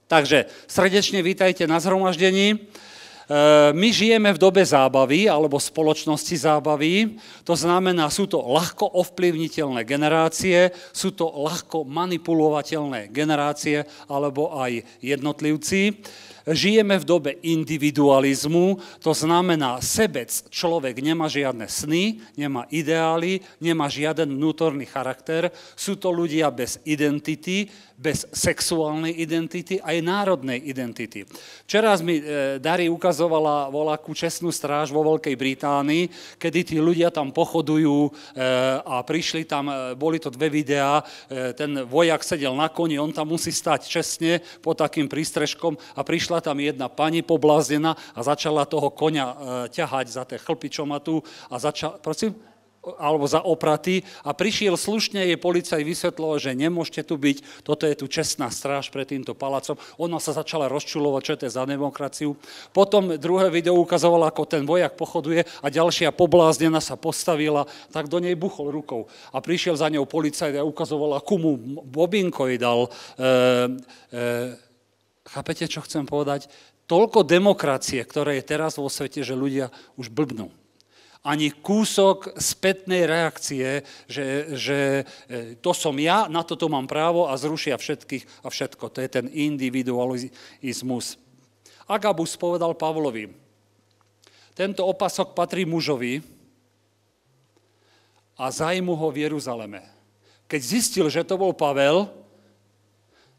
Takže srdečne vítajte na zhromaždení. My žijeme v dobe zábavy alebo spoločnosti zábavy, to znamená, sú to ľahko ovplyvniteľné generácie, sú to ľahko manipulovateľné generácie alebo aj jednotlivci. Žijeme v dobe individualizmu, to znamená sebec človek nemá žiadne sny, nemá ideály, nemá žiaden vnútorný charakter, sú to ľudia bez identity, bez sexuálnej identity aj národnej identity. Včera mi Dari ukazovala voľakú čestnú stráž vo Veľkej Británii, kedy tí ľudia tam pochodujú a prišli tam, boli to 2 videá, ten vojak sedel na koni, on tam musí stať čestne pod takým prístrežkom a prišla tam jedna pani pobláznená a začala toho koňa ťahať za tie chlpy, čo má tu a začala, prosím? Alebo za opraty a prišiel slušne, jej policaj vysvetloval, že nemôžete tu byť, toto je tu čestná stráž pred týmto palácom. Ona sa začala rozčulovať, čo to je za demokraciu. Potom druhé video ukazovalo, ako ten vojak pochoduje a ďalšia pobláznená sa postavila, tak do nej buchol rukou. A prišiel za ňou policajt a ukazoval, akú mu bobinko jej dal. Chápete, čo chcem povedať? Toľko demokracie, ktoré je teraz vo svete, že ľudia už blbnú. Ani kúsok spätnej reakcie, že to som ja, na toto mám právo a zrušia všetkých a všetko. To je ten individualizmus. Agabus povedal Pavlovi, tento opasok patrí mužovi a zajmu ho v Jeruzaleme. Keď zistil, že to bol Pavel,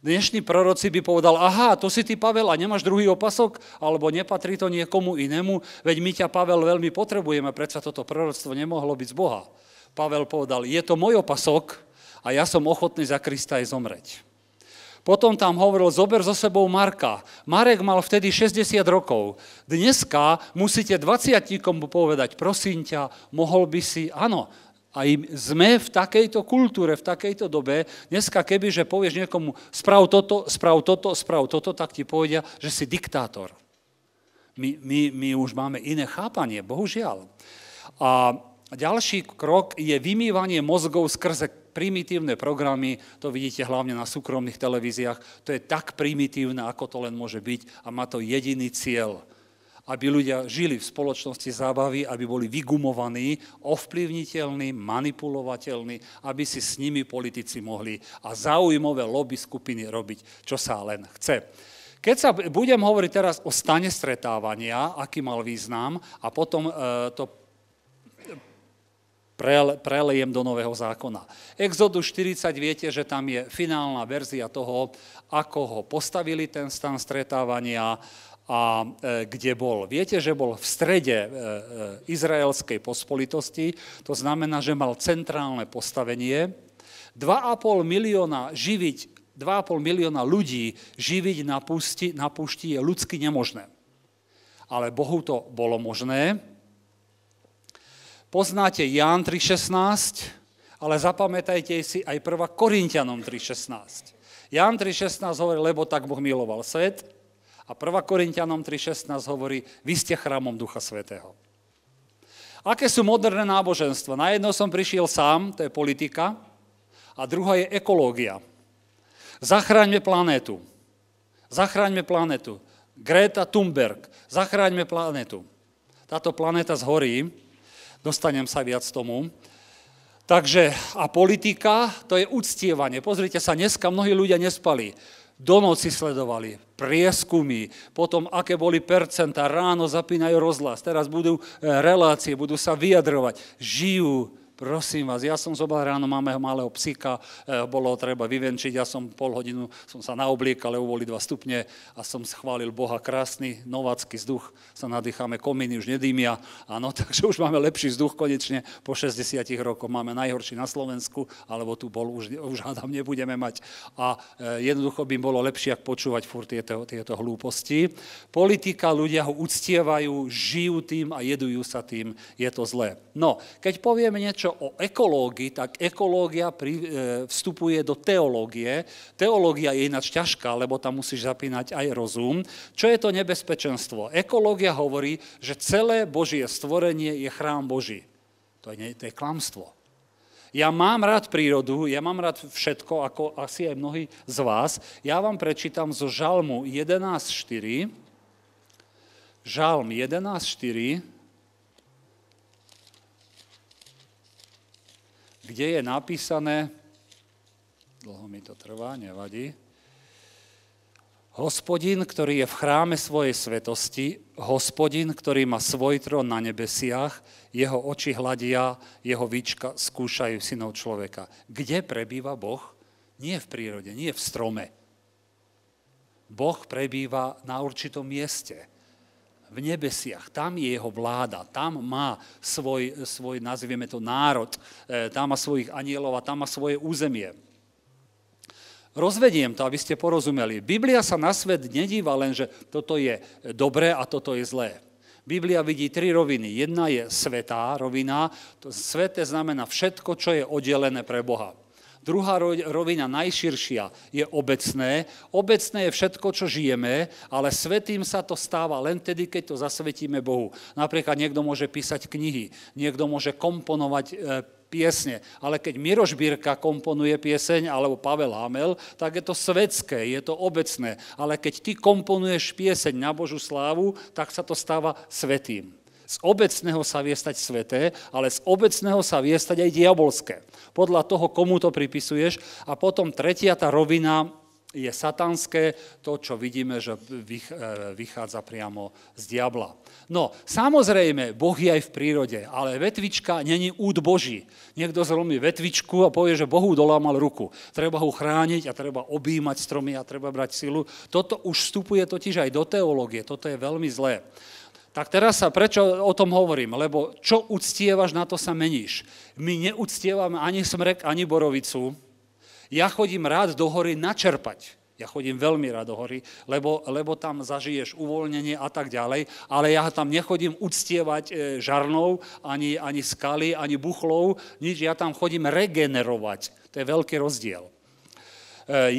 dnešní proroci by povedal, aha, to si ty, Pavel, a nemáš druhý opasok? Alebo nepatrí to niekomu inému? Veď my ťa, Pavel, veľmi potrebujeme, predsa toto proroctvo nemohlo byť z Boha. Pavel povedal, je to môj opasok a ja som ochotný za Krista aj zomreť. Potom tam hovoril, zober so sebou Marka. Marek mal vtedy 60 rokov. Dneska musíte 20-tníkom povedať, prosím ťa, mohol by si, áno, aj sme v takejto kultúre, v takejto dobe, dneska kebyže povieš niekomu sprav toto, tak ti povedia, že si diktátor. My už máme iné chápanie, bohužiaľ. A ďalší krok je vymývanie mozgov skrze primitívne programy, to vidíte hlavne na súkromných televíziách, to je tak primitívne, ako to len môže byť a má to jediný cieľ, aby ľudia žili v spoločnosti zábavy, aby boli vygumovaní, ovplyvniteľní, manipulovateľní, aby si s nimi politici mohli a záujmové lobby skupiny robiť, čo sa len chce. Keď sa budem hovoriť teraz o stane stretávania, aký mal význam, a potom to prelejem do Nového zákona. Exodus 40, viete, že tam je finálna verzia toho, ako ho postavili ten stan stretávania, a kde bol. Viete, že bol v strede izraelskej pospolitosti, to znamená, že mal centrálne postavenie. 2,5 milióna ľudí živiť na púšti je ľudsky nemožné. Ale Bohu to bolo možné. Poznáte Ján 3.16, ale zapamätajte si aj 1. Korinťanom 3.16. Ján 3.16 hovorí, lebo tak Boh miloval svet, a 1. Korinťanom 3.16 hovorí, vy ste chrámom Ducha Svätého. Aké sú moderné náboženstva? Na jedno som prišiel sám, to je politika, a druhá je ekológia. Zachráňme planétu. Zachráňme planétu. Greta Thunberg, zachráňme planétu. Táto planéta zhorí, dostanem sa viac tomu. Takže, a politika, to je uctievanie. Pozrite sa, dneska mnohí ľudia nespali. Do noci sledovali prieskumy, potom aké boli percentá, ráno zapínajú rozhlas, teraz budú relácie, budú sa vyjadrovať, žijú. Prosím vás, ja som zobral ráno, máme malého psíka, bolo treba vyvenčiť, ja som pol hodinu som sa naobliekal, lebo boli 2 stupne a som schválil Boha, krásny novácky vzduch, sa nadýchame, komíny už nedýmia, áno, takže už máme lepší vzduch konečne, po 60 rokoch máme najhorší na Slovensku, alebo tu bol, už hádam nebudeme mať a jednoducho by bolo lepšie, ak počúvať furt tieto hlúposti. Politika, ľudia ho uctievajú, žijú tým a jedujú sa tým, je to zlé. No, keď povieme niečo o ekológii, tak ekológia vstupuje do teológie. Teológia je ináč ťažká, lebo tam musíš zapínať aj rozum. Čo je to nebezpečenstvo? Ekológia hovorí, že celé Božie stvorenie je chrám Boží. To je klamstvo. Ja mám rád prírodu, ja mám rád všetko, ako asi aj mnohí z vás. Ja vám prečítam zo Žalmu 11.4. Žalm 11.4, kde je napísané, dlho mi to trvá, nevadí, Hospodin, ktorý je v chráme svojej svetosti, Hospodin, ktorý má svoj trón na nebesiach, jeho oči hľadia, jeho víčka skúšajú synov človeka. Kde prebýva Boh? Nie v prírode, nie v strome. Boh prebýva na určitom mieste, v nebesiach. Tam je jeho vláda, tam má svoj nazvieme to národ, tam má svojich anielov a tam má svoje územie. Rozvediem to, aby ste porozumeli. Biblia sa na svet nedíva len, že toto je dobré a toto je zlé. Biblia vidí 3 roviny. Jedna je svätá rovina. Sväté znamená všetko, čo je oddelené pre Boha. Druhá rovina, najširšia, je obecné. Obecné je všetko, čo žijeme, ale svätým sa to stáva len tedy, keď to zasvetíme Bohu. Napríklad niekto môže písať knihy, niekto môže komponovať piesne, ale keď Miroš Birka komponuje pieseň, alebo Pavel Hamel, tak je to svetské, je to obecné. Ale keď ty komponuješ pieseň na Božú slávu, tak sa to stáva svätým. Z obecného sa vie stať sväté, ale z obecného sa vie stať aj diabolské. Podľa toho, komu to pripisuješ. A potom tretia tá rovina je satanské, to, čo vidíme, že vychádza priamo z diabla. No, samozrejme, Boh je aj v prírode, ale vetvička není úd Boží. Niekto zlomí vetvičku a povie, že Bohu dolámal ruku. Treba ho chrániť a treba objímať stromy a treba brať silu. Toto už vstupuje totiž aj do teológie. Toto je veľmi zlé. Tak teraz prečo o tom hovorím? Lebo čo uctievaš, na to sa meníš. My neuctievame ani smrek, ani borovicu. Ja chodím rád do hory načerpať. Ja chodím veľmi rád do hory, lebo tam zažiješ uvoľnenie a tak ďalej, ale ja tam nechodím uctievať žarnov, ani skaly, ani buchlov, nič, ja tam chodím regenerovať. To je veľký rozdiel.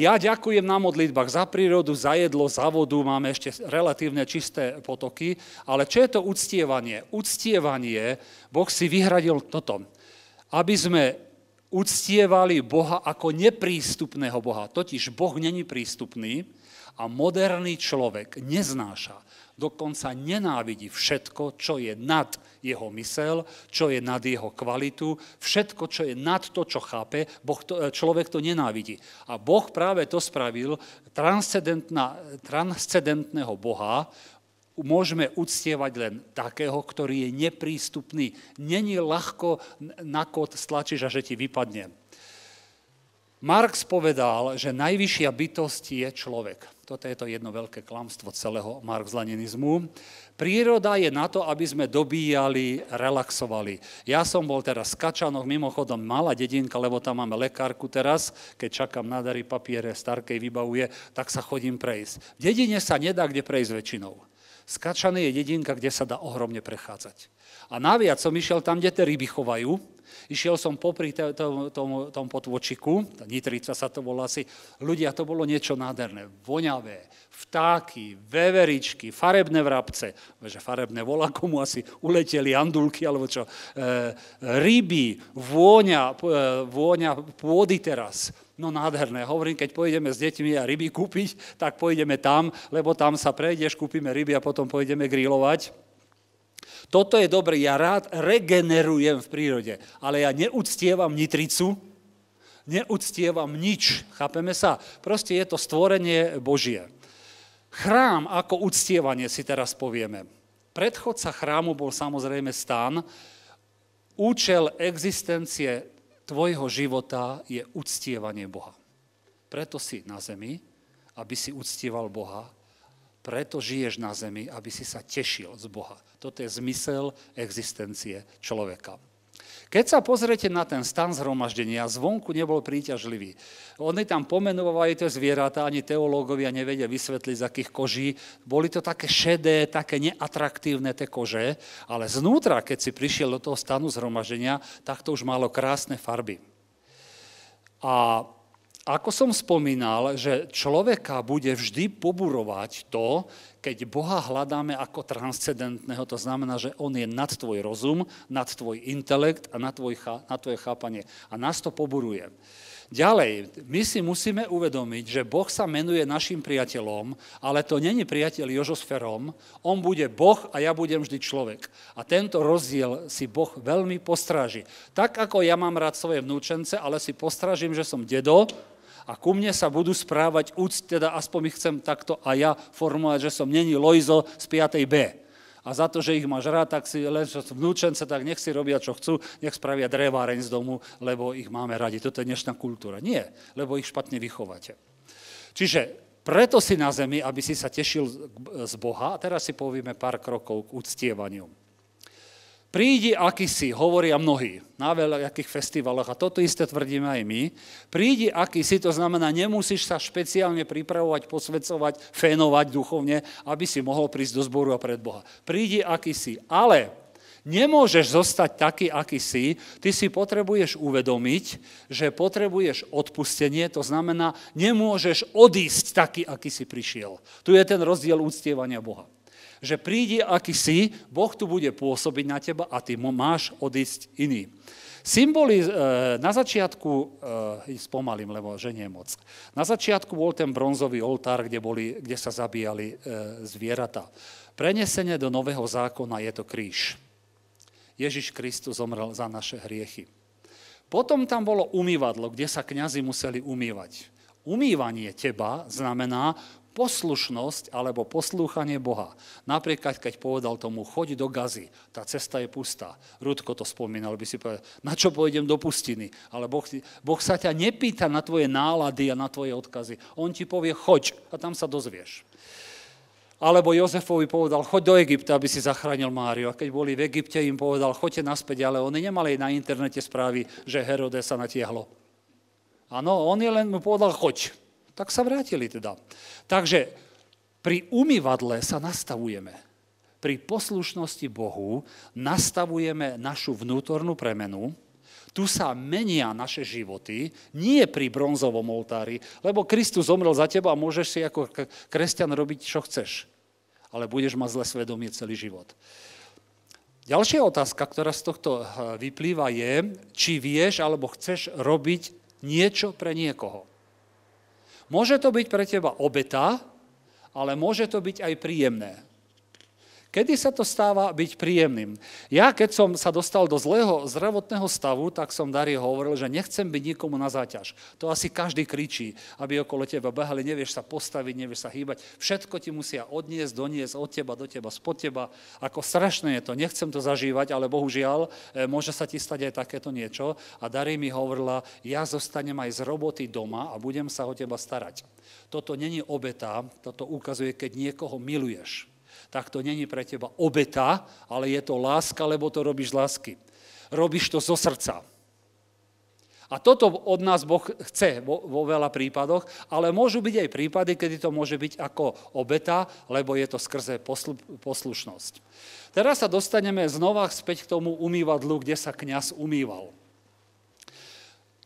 Ja ďakujem na modlitbách za prírodu, za jedlo, za vodu, máme ešte relatívne čisté potoky, ale čo je to uctievanie? Uctievanie, Boh si vyhradil toto, aby sme uctievali Boha ako neprístupného Boha. Totiž Boh není prístupný a moderný človek neznáša, dokonca nenávidí všetko, čo je nad jeho mysel, čo je nad jeho kvalitu, všetko, čo je nad to, čo chápe, človek to nenávidí. A Boh práve to spravil, transcendentného Boha, môžeme uctievať len takého, ktorý je neprístupný. Není ľahko na kód stlačíš a že ti vypadne. Marx povedal, že najvyššia bytosť je človek. Toto je to jedno veľké klamstvo celého marxleninizmu. Príroda je na to, aby sme dobíjali, relaxovali. Ja som bol teraz v Kačanoch, mimochodom malá dedinka, lebo tam máme lekárku teraz, keď čakám na dary, papiere, Starkej vybavuje, tak sa chodím prejsť. V dedine sa nedá kde prejsť väčšinou. Skačany je dedinka, kde sa dá ohromne prechádzať. A naviac som išiel tam, kde tie ryby chovajú. Išiel som popri tom potvočiku, Nitrica sa to volá asi. Ľudia, to bolo niečo nádherné. Voňavé, vtáky, veveričky, farebné vrabce. Že farebné volá, komu asi uleteli andulky, alebo čo. Ryby, vôňa pôdy teraz. No nádherné. Hovorím, keď pôjdeme s deťmi a ryby kúpiť, tak pôjdeme tam, lebo tam sa prejdeš, kúpime ryby a potom pôjdeme grilovať. Toto je dobré, ja rád regenerujem v prírode, ale ja neuctievam nitricu, neuctievam nič, chápeme sa? Proste je to stvorenie Božie. Chrám ako uctievanie si teraz povieme. Predchodca chrámu bol samozrejme stán. Účel existencie tvojho života je uctievanie Boha. Preto si na zemi, aby si uctieval Boha, preto žiješ na zemi, aby si sa tešil z Boha. Toto je zmysel existencie človeka. Keď sa pozriete na ten stan zhromaždenia, zvonku nebol príťažlivý. Oni tam pomenovajú tie zvieratá, ani teológovia nevedia vysvetliť, z akých koží. Boli to také šedé, také neatraktívne tie kože, ale znútra, keď si prišiel do toho stanu zhromaždenia, tak to už malo krásne farby. A ako som spomínal, že človeka bude vždy poburovať to, keď Boha hľadáme ako transcendentného, to znamená, že on je nad tvoj rozum, nad tvoj intelekt a nad tvoje chápanie. A nás to poburuje. Ďalej, my si musíme uvedomiť, že Boh sa menuje našim priateľom, ale to není priateľ Jožo s Ferom, on bude Boh a ja budem vždy človek. A tento rozdiel si Boh veľmi postráži. Tak ako ja mám rád svoje vnúčence, ale si postrážim, že som dedo, a ku mne sa budú správať teda aspoň ich chcem takto a ja formovať, že som není Lojzo z 5. B. A za to, že ich máš rád, tak si len vnúčence, tak nech si robia, čo chcú, nech spravia dreváreň z domu, lebo ich máme radi. Toto je dnešná kultúra. Nie, lebo ich špatne vychováte. Čiže preto si na zemi, aby si sa tešil z Boha, a teraz si povieme pár krokov k uctievaniu. Prídi, aký si, hovoria mnohí, na veľakých festivaloch, a toto isté tvrdíme aj my. Prídi, aký si, to znamená, nemusíš sa špeciálne pripravovať, posvedzovať, fénovať duchovne, aby si mohol prísť do zboru a pred Boha. Prídi, aký si, ale nemôžeš zostať taký, aký si, ty si potrebuješ uvedomiť, že potrebuješ odpustenie, to znamená, nemôžeš odísť taký, aký si prišiel. Tu je ten rozdiel uctievania Boha. Že prídi, aký si, Boh tu bude pôsobiť na teba a ty máš odísť iný. Symboly na začiatku, spomalím, lebo že nie moc. Na začiatku bol ten bronzový oltár, kde sa zabíjali zvieratá. Prenesenie do nového zákona je to kríž. Ježiš Kristus zomrel za naše hriechy. Potom tam bolo umývadlo, kde sa kňazi museli umývať. Umývanie teba znamená poslušnosť alebo poslúchanie Boha. Napríklad, keď povedal tomu, choď do Gazy, tá cesta je pustá. Rudko to spomínal, by si povedal, na čo pôjdem do pustiny? Ale Boh sa ťa nepýta na tvoje nálady a na tvoje odkazy. On ti povie, choď a tam sa dozvieš. Alebo Jozefovi povedal, choď do Egypta, aby si zachránil Máriu. A keď boli v Egypte, im povedal, choďte naspäť, ale oni nemali na internete správy, že Herodes sa natiahlo. Áno, on len mu povedal, choď. Tak sa vrátili teda. Takže pri umývadle sa nastavujeme. Pri poslušnosti Bohu nastavujeme našu vnútornú premenu. Tu sa menia naše životy, nie pri bronzovom oltári, lebo Kristus zomrel za teba a môžeš si ako kresťan robiť, čo chceš. Ale budeš mať zlé svedomie celý život. Ďalšia otázka, ktorá z tohto vyplýva je, či vieš alebo chceš robiť niečo pre niekoho. Môže to byť pre teba obeta, ale môže to byť aj príjemné. Kedy sa to stáva byť príjemným? Ja, keď som sa dostal do zlého zdravotného stavu, tak som Darii hovoril, že nechcem byť nikomu na záťaž. To asi každý kričí, aby okolo teba behali, nevieš sa postaviť, nevieš sa hýbať. Všetko ti musia odniesť, doniesť od teba, do teba, spod teba. Ako strašné je to, nechcem to zažívať, ale bohužiaľ, môže sa ti stať aj takéto niečo. A Darii mi hovorila, ja zostanem aj z roboty doma a budem sa o teba starať. Toto není obeta, toto ukazuje, keď niekoho miluješ. Tak to není pre teba obeta, ale je to láska, lebo to robíš z lásky. Robíš to zo srdca. A toto od nás Boh chce vo veľa prípadoch, ale môžu byť aj prípady, kedy to môže byť ako obeta, lebo je to skrze poslušnosť. Teraz sa dostaneme znova späť k tomu umývadlu, kde sa kňaz umýval.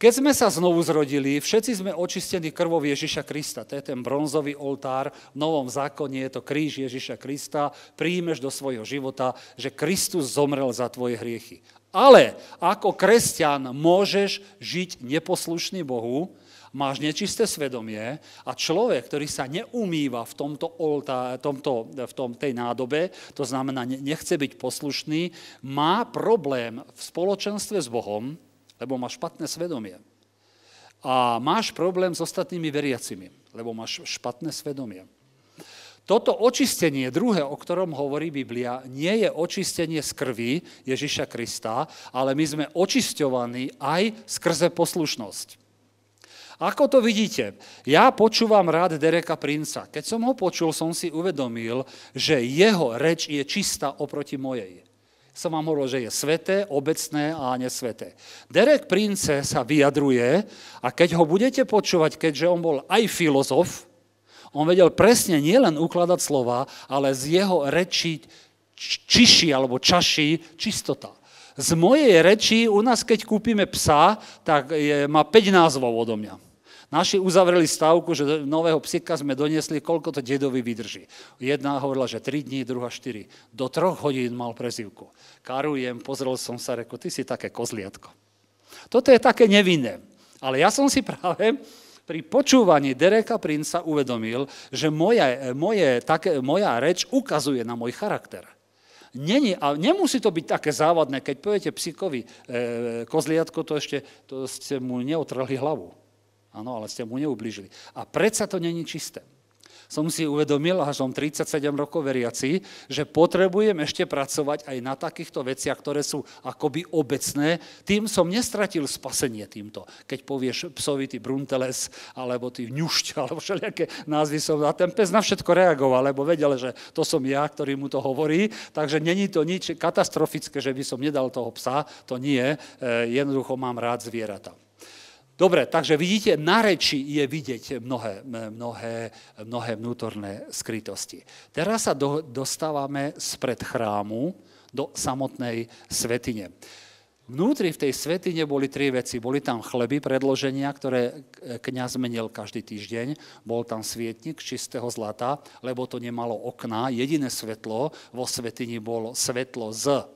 Keď sme sa znovu zrodili, všetci sme očistení krvou Ježiša Krista. To je ten bronzový oltár. V Novom zákone je to kríž Ježiša Krista. Príjmeš do svojho života, že Kristus zomrel za tvoje hriechy. Ale ako kresťan môžeš žiť neposlušný Bohu, máš nečisté svedomie a človek, ktorý sa neumýva v tej nádobe, to znamená, nechce byť poslušný, má problém v spoločenstve s Bohom, lebo máš špatné svedomie. A máš problém s ostatnými veriacimi, lebo máš špatné svedomie. Toto očistenie, druhé, o ktorom hovorí Biblia, nie je očistenie z krvi Ježiša Krista, ale my sme očisťovaní aj skrze poslušnosť. Ako to vidíte? Ja počúvam rád Dereka Princa. Keď som ho počul, som si uvedomil, že jeho reč je čistá oproti mojej. Som vám hovoril, že je sveté, obecné a nesveté. Derek Prince sa vyjadruje a keď ho budete počúvať, keďže on bol aj filozof, on vedel presne nielen ukladať slova, ale z jeho reči čiši alebo čaši čistota. Z mojej reči, u nás keď kúpime psa, tak má 5 názvov odo mňa. Naši uzavreli stávku, že nového psíka sme doniesli, koľko to dedovi vydrží. Jedna hovorila, že 3 dní, druhá 4. Do 3 hodín mal prezývku. Karujem, pozrel som sa, reku, ty si také kozliatko. Toto je také nevinné. Ale ja som si práve pri počúvaní Dereka Princa uvedomil, že moja reč ukazuje na môj charakter. A nemusí to byť také závadné, keď poviete psíkovi kozliatko, to ste mu neotrhli hlavu. Áno, ale ste mu neublížili. A predsa to není čisté. Som si uvedomil, až som 37 rokov veriaci, že potrebujem ešte pracovať aj na takýchto veciach, ktoré sú akoby obecné. Tým som nestratil spasenie týmto. Keď povieš psovi ty brunteles, alebo ty ňušť, alebo všelijaké názvy som na ten pes na všetko reagoval, lebo vedel, že to som ja, ktorý mu to hovorí. Takže není to nič katastrofické, že by som nedal toho psa. To nie. Jednoducho mám rád zvieratá. Dobre, takže vidíte, na reči je vidieť mnohé vnútorné skrytosti. Teraz sa dostávame spred chrámu do samotnej svätyne. Vnútri v tej svätyne boli 3 veci. Boli tam chleby predloženia, ktoré kňaz menil každý týždeň. Bol tam svietnik z čistého zlata, lebo to nemalo okná. Jediné svetlo vo svätyni bolo svetlo z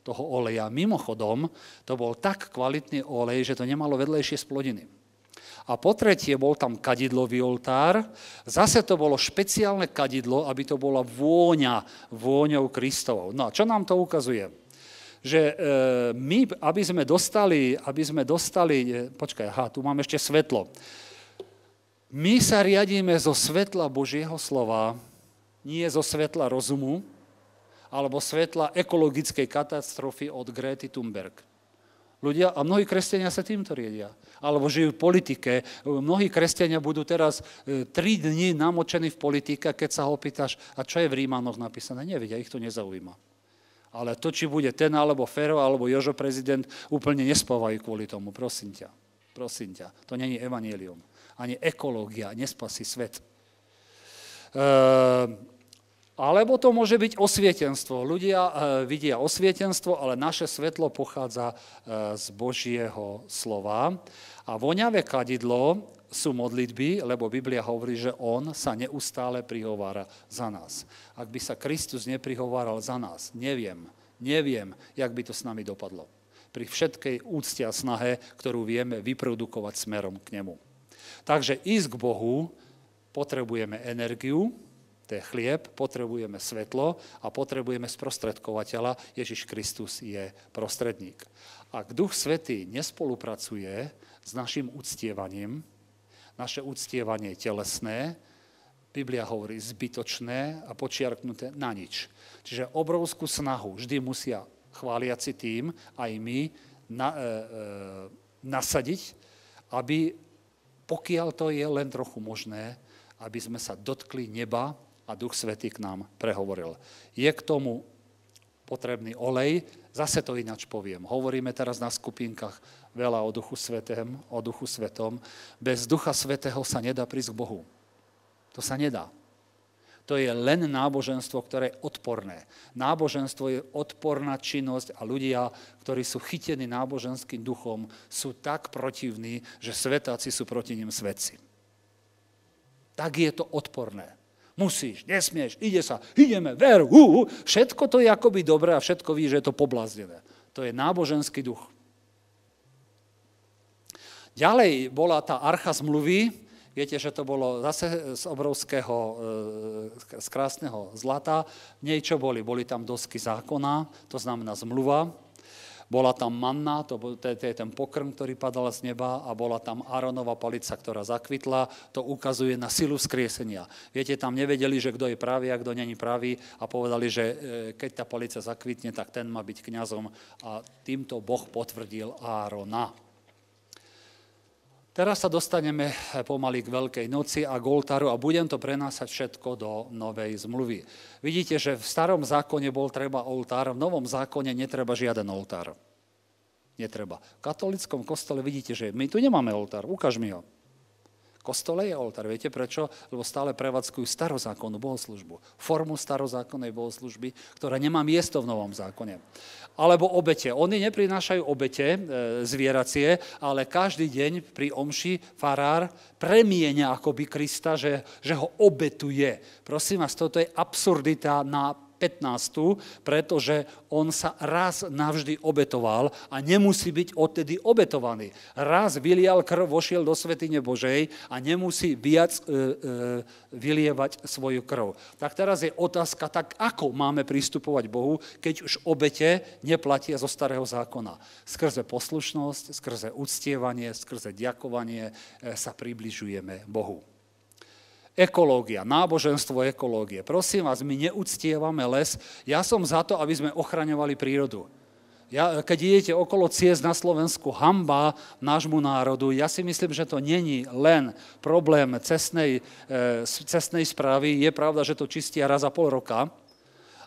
toho oleja. Mimochodom, to bol tak kvalitný olej, že to nemalo vedlejšie splodiny. A po tretie, bol tam kadidlový oltár. Zase to bolo špeciálne kadidlo, aby to bola vôňou Kristovou. No a čo nám to ukazuje? Že my, aby sme dostali, tu mám ešte svetlo. My sa riadíme zo svetla Božieho slova, nie zo svetla rozumu, alebo svetla ekologickej katastrofy od Grety Thunberg. Ľudia, a mnohí kresťania sa týmto riedia. Alebo žijú v politike. Mnohí kresťania budú teraz 3 dni namočení v politike, keď sa ho opýtaš, a čo je v Rímanoch napísané? Nevedia, ich to nezaujíma. Ale to, či bude ten, alebo Fero, alebo Jožo prezident, úplne nespávajú kvôli tomu. Prosím ťa. To nie je evanjelium. Ani ekológia nespasí svet. Alebo to môže byť osvietenstvo. Ľudia vidia osvietenstvo, ale naše svetlo pochádza z Božieho slova. A voňavé kadidlo sú modlitby, lebo Biblia hovorí, že on sa neustále prihovára za nás. Ak by sa Kristus neprihováral za nás, neviem, jak by to s nami dopadlo. Pri všetkej úcte a snahe, ktorú vieme vyprodukovať smerom k nemu. Takže ísť k Bohu potrebujeme energiu, to je chlieb, potrebujeme svetlo a potrebujeme sprostredkovateľa. Ježiš Kristus je prostredník. Ak Duch Svätý nespolupracuje s našim uctievaním, naše uctievanie je telesné, Biblia hovorí zbytočné a počiarknuté na nič. Čiže obrovskú snahu vždy musia chváliaci tým aj my nasadiť, aby pokiaľ to je len trochu možné, aby sme sa dotkli neba a Duch Svätý k nám prehovoril. Je k tomu potrebný olej, zase to ináč poviem. Hovoríme teraz na skupinkách veľa o Duchu Svetom. Bez Ducha Svätého sa nedá prísť k Bohu. To sa nedá. To je len náboženstvo, ktoré je odporné. Náboženstvo je odporná činnosť a ľudia, ktorí sú chytení náboženským duchom, sú tak protivní, že svetáci sú proti nim svetci. Tak je to odporné. Musíš, nesmieš, ideme, veru, všetko to je akoby dobré a všetko ví, že je to pobláznené. To je náboženský duch. Ďalej bola tá archa zmluvy, viete, že to bolo zase z obrovského, z krásneho zlata. V nej čo boli? Boli tam dosky zákona, to znamená zmluva. Bola tam manna, to je ten pokrm, ktorý padal z neba a bola tam Áronova palica, ktorá zakvitla. To ukazuje na silu vzkriesenia. Viete, tam nevedeli, že kto je pravý a kto není pravý a povedali, že keď tá palica zakvitne, tak ten má byť kňazom a týmto Boh potvrdil Árona. Teraz sa dostaneme pomaly k Veľkej noci a k oltáru a budem to prenásať všetko do Novej zmluvy. Vidíte, že v starom zákone bol treba oltár, v Novom zákone netreba žiaden oltár. Netreba. V katolickom kostole vidíte, že my tu nemáme oltár, ukáž mi ho. kostole je oltár. Viete prečo? Lebo stále prevádzkujú starozákonnú bohoslužbu. Formu starozákonnej bohoslužby, ktorá nemá miesto v Novom zákone. Alebo obete. Oni neprinášajú obete zvieracie, ale každý deň pri omši farár premieňa akoby Krista, že ho obetuje. Prosím vás, toto je absurdita na 15, pretože on sa raz navždy obetoval a nemusí byť odtedy obetovaný. Raz vylial krv, vošiel do svätyne Božej a nemusí viac vylievať svoju krv. Tak teraz je otázka, tak ako máme pristupovať Bohu, keď už obete neplatia zo starého zákona. Skrze poslušnosť, skrze uctievanie, skrze ďakovanie sa približujeme Bohu. Ekológia, náboženstvo ekológie. Prosím vás, my neuctievame les. Ja som za to, aby sme ochraňovali prírodu. Keď idete okolo ciest na Slovensku, hanba nášmu národu, ja si myslím, že to není len problém cestnej správy. Je pravda, že to čistia raz za pol roka,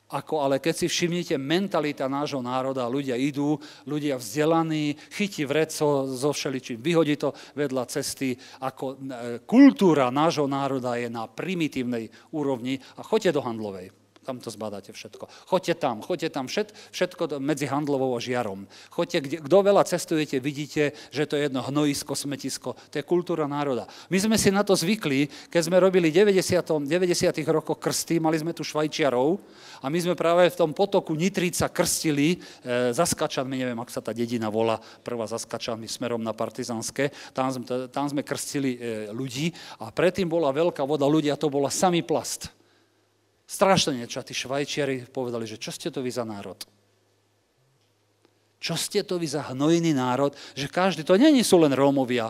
ale keď si všimnete, mentalita nášho národa, ľudia idú, ľudia vzdelaní, chytí vreco so všeličím, vyhodí to vedľa cesty, ako kultúra nášho národa je na primitívnej úrovni a choďte do Handlovej. Tam to zbadáte všetko. Choďte tam, všetko medzi Handlovou a Žiarom. Choďte, kto veľa cestujete, vidíte, že to je jedno hnojisko, smetisko. To je kultúra národa. My sme si na to zvykli, keď sme robili v 90. rokoch krsty, mali sme tu Švajčiarov a my sme práve v tom potoku Nitrica krstili za Skačanmi, neviem, ak sa tá dedina volá, prvá za Skačanmi smerom na Partizánske. Tam sme krstili ľudí a predtým bola veľká voda, ľudia, to bola samý plast. Strašne niečo. A tí Švajčiari povedali, že čo ste to vy za národ? Čo ste to vy za hnojný národ? Že každý, to nie sú len Rómovia.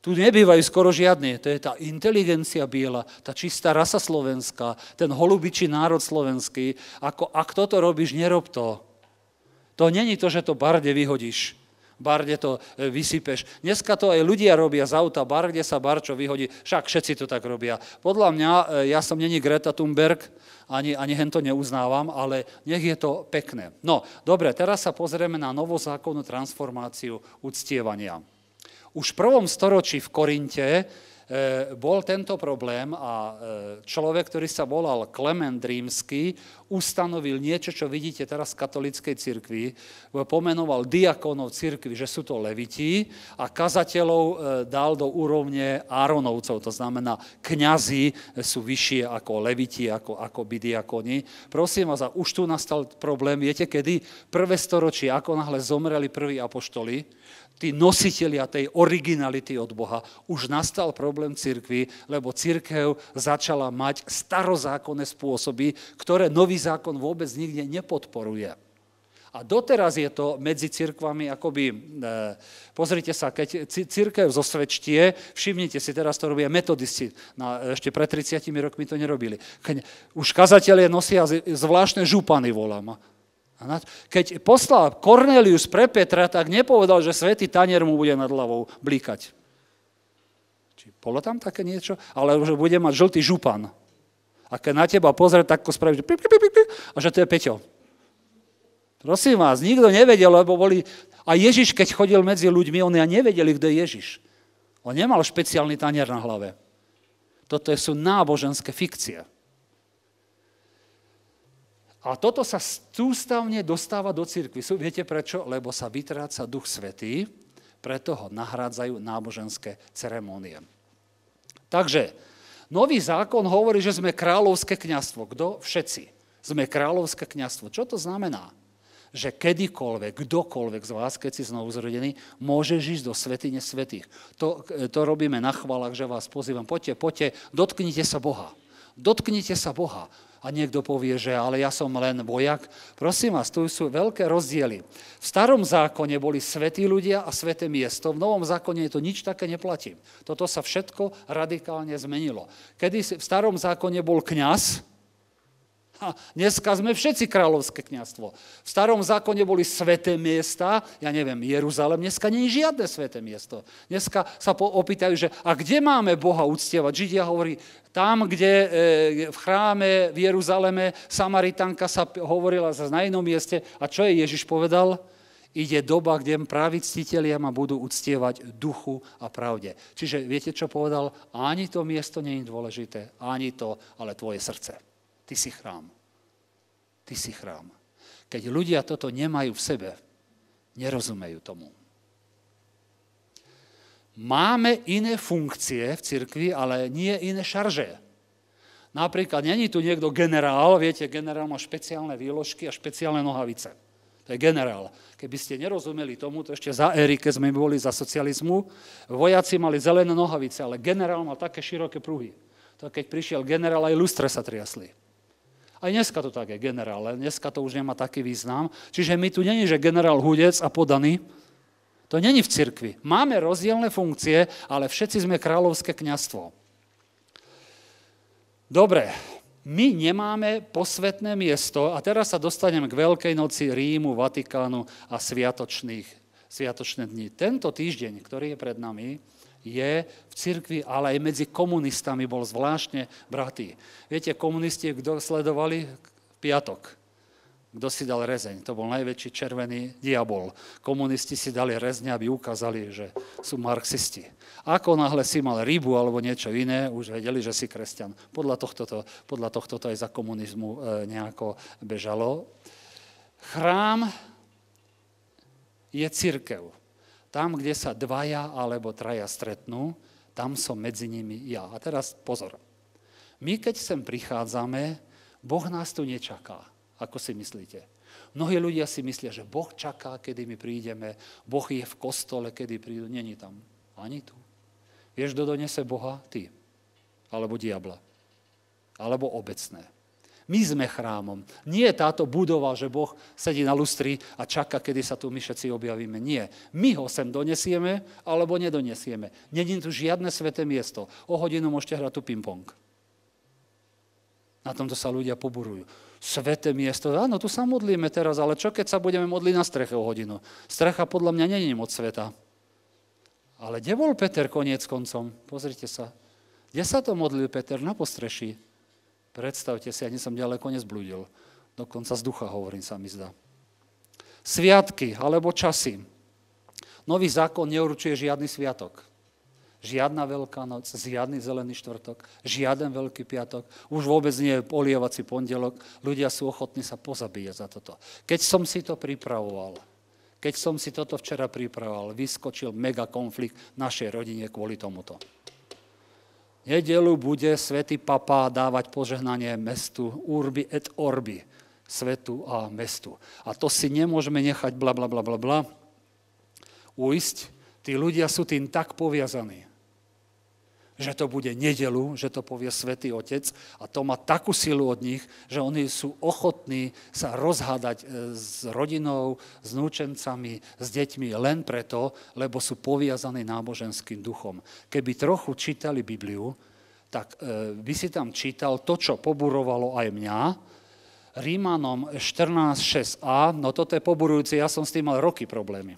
Tu nebývajú skoro žiadni. To je tá inteligencia biela, tá čistá rasa slovenská, ten holubičí národ slovenský. Ak toto robíš, nerob to. To není to, že to barde vyhodíš. Barde to vysypeš. Dneska to aj ľudia robia z auta, barde sa barčo vyhodí, však všetci to tak robia. Podľa mňa, ja som není Greta Thunberg, ani hen to neuznávam, ale nech je to pekné. No, dobre, teraz sa pozrieme na novozákonnú transformáciu uctievania. Už v 1. storočí v Korinte bol tento problém a človek, ktorý sa volal Klement Rímsky, ustanovil niečo, čo vidíte teraz v katolíckej cirkvi, pomenoval diakonov cirkvi, že sú to leviti a kazateľov dal do úrovne Áronovcov, to znamená kňazi sú vyššie ako leviti, ako by diakoni. Prosím vás, a už tu nastal problém, viete kedy? 1. storočie, ako náhle zomreli prví apoštoli, tí nositelia tej originality od Boha, už nastal problém cirkvi, lebo cirkev začala mať starozákonné spôsoby, ktoré nový zákon vôbec nikde nepodporuje. A doteraz je to medzi cirkvami akoby, pozrite sa, keď cirkev zosvedčtie, všimnite si, teraz to robia metodisti, ešte pred 30 rokmi to nerobili. Už kazatelia nosia zvláštne župany, volám. Keď poslal Kornélius pre Petra, tak nepovedal, že svätý tanier mu bude nad hlavou blíkať. Či bolo tam také niečo? Ale že bude mať žltý župan. A keď na teba pozrie, tak to spraví, a že to je Peťo. Prosím vás, nikto nevedel, lebo boli... A Ježiš, keď chodil medzi ľuďmi, oni nevedeli, kto je Ježiš. On nemal špeciálny tanier na hlave. Toto sú náboženské fikcie. A toto sa sústavne dostáva do cirkvi. Viete prečo? Lebo sa vytráca Duch Svätý, preto ho nahrádzajú náboženské ceremónie. Takže, nový zákon hovorí, že sme kráľovské kňazstvo. Kto? Všetci. Sme kráľovské kňazstvo. Čo to znamená? Že kedykoľvek, kdokoľvek z vás, keď si znovu zrodený, môže žiť do svätyne svätých. To robíme na chválach, že vás pozývam. Poďte, dotknite sa Boha. Dotknite sa Boha. A niekto povie, že ale ja som len vojak. Prosím vás, tu sú veľké rozdiely. V starom zákone boli svätí ľudia a sväté miesto. V novom zákone to nič také neplatí. Toto sa všetko radikálne zmenilo. Kedy v starom zákone bol kňaz, a dneska sme všetci kráľovské kňazstvo. V starom zákone boli sväté miesta, ja neviem, Jeruzalém, dneska nie je žiadne sväté miesto. Dneska sa opýtajú, že a kde máme Boha uctievať? Židia hovorí, tam, kde v chráme v Jeruzaleme Samaritánka sa hovorila na inom mieste. A čo jej Ježiš povedal? ide doba, kde praví ctitelia ma budú uctievať duchu a pravde. Čiže viete, čo povedal? Ani to miesto nie je dôležité, ani to, ale tvoje srdce. Ty si chrám. Ty si chrám. Keď ľudia toto nemajú v sebe, nerozumejú tomu. Máme iné funkcie v cirkvi, ale nie iné šarže. Napríklad, není tu niekto generál, viete, generál má špeciálne výložky a špeciálne nohavice. To je generál. Keby ste nerozumeli tomu, to ešte za éry, keď sme boli za socializmu, vojaci mali zelené nohavice, ale generál mal také široké pruhy. To keď prišiel generál, aj lustre sa triasli. Aj dneska to tak je, generál, ale dneska to už nemá taký význam. Čiže my tu není, že generál Hudec a podaný. To není v cirkvi. Máme rozdielne funkcie, ale všetci sme kráľovské kňazstvo. Dobre, my nemáme posvätné miesto a teraz sa dostanem k Veľkej noci, Rímu, Vatikánu a sviatočné dni. Tento týždeň, ktorý je pred nami, je v cirkvi, ale aj medzi komunistami bol zvláštne bratý. Viete, komunisti, kto sledovali v piatok? Kto si dal rezeň? To bol najväčší červený diabol. Komunisti si dali rezne, aby ukázali, že sú marxisti. Ako náhle si mal rybu alebo niečo iné, už vedeli, že si kresťan. Podľa tohto to aj za komunizmu nejako bežalo. Chrám je cirkev. Tam, kde sa dvaja alebo traja stretnú, tam som medzi nimi ja. A teraz pozor. My, keď sem prichádzame, Boh nás tu nečaká. Ako si myslíte? Mnohí ľudia si myslia, že Boh čaká, kedy my prídeme. Boh je v kostole, kedy prídu. Není tam. Ani tu. Vieš, kto donese Boha? Ty. Alebo diabla. Alebo obecné. My sme chrámom. Nie je táto budova, že Boh sedí na lustri a čaká, kedy sa tu my všetci objavíme. Nie. My ho sem donesieme, alebo nedonesieme. Není tu žiadne sväté miesto. O hodinu môžete hrať tu ping-pong. Na tomto sa ľudia poburujú. Sväté miesto, áno, tu sa modlíme teraz, ale čo keď sa budeme modliť na streche o hodinu? Strecha podľa mňa nie je moc sveta. Ale kde bol Peter koniec koncom? Pozrite sa. Kde sa to modlil Peter? Na postreší. Predstavte si, ani som ďaleko nezblúdil. Dokonca z ducha hovorím, sa mi zdá. Sviatky alebo časy. Nový zákon neurčuje žiadny sviatok. Žiadna Veľká noc, žiadny Zelený štvrtok, žiaden Veľký piatok, už vôbec nie je polievací pondelok. Ľudia sú ochotní sa pozabíjať za toto. Keď som si to pripravoval, keď som si toto včera pripravoval, vyskočil mega konflikt v našej rodine kvôli tomuto. Nedeľu bude svätý papa dávať požehnanie mestu Urbi et Orbi, svetu a mestu. A to si nemôžeme nechať blablabla ujsť. Tí ľudia sú tým tak poviazaní, že to bude nedeľu, že to povie Svätý Otec a to má takú silu od nich, že oni sú ochotní sa rozhádať s rodinou, s núčencami, s deťmi len preto, lebo sú poviazaní náboženským duchom. Keby trochu čítali Bibliu, tak by si tam čítal to, čo poburovalo aj mňa, Rímanom 14.6a, no toto je poburujúce, ja som s tým mal roky problémy.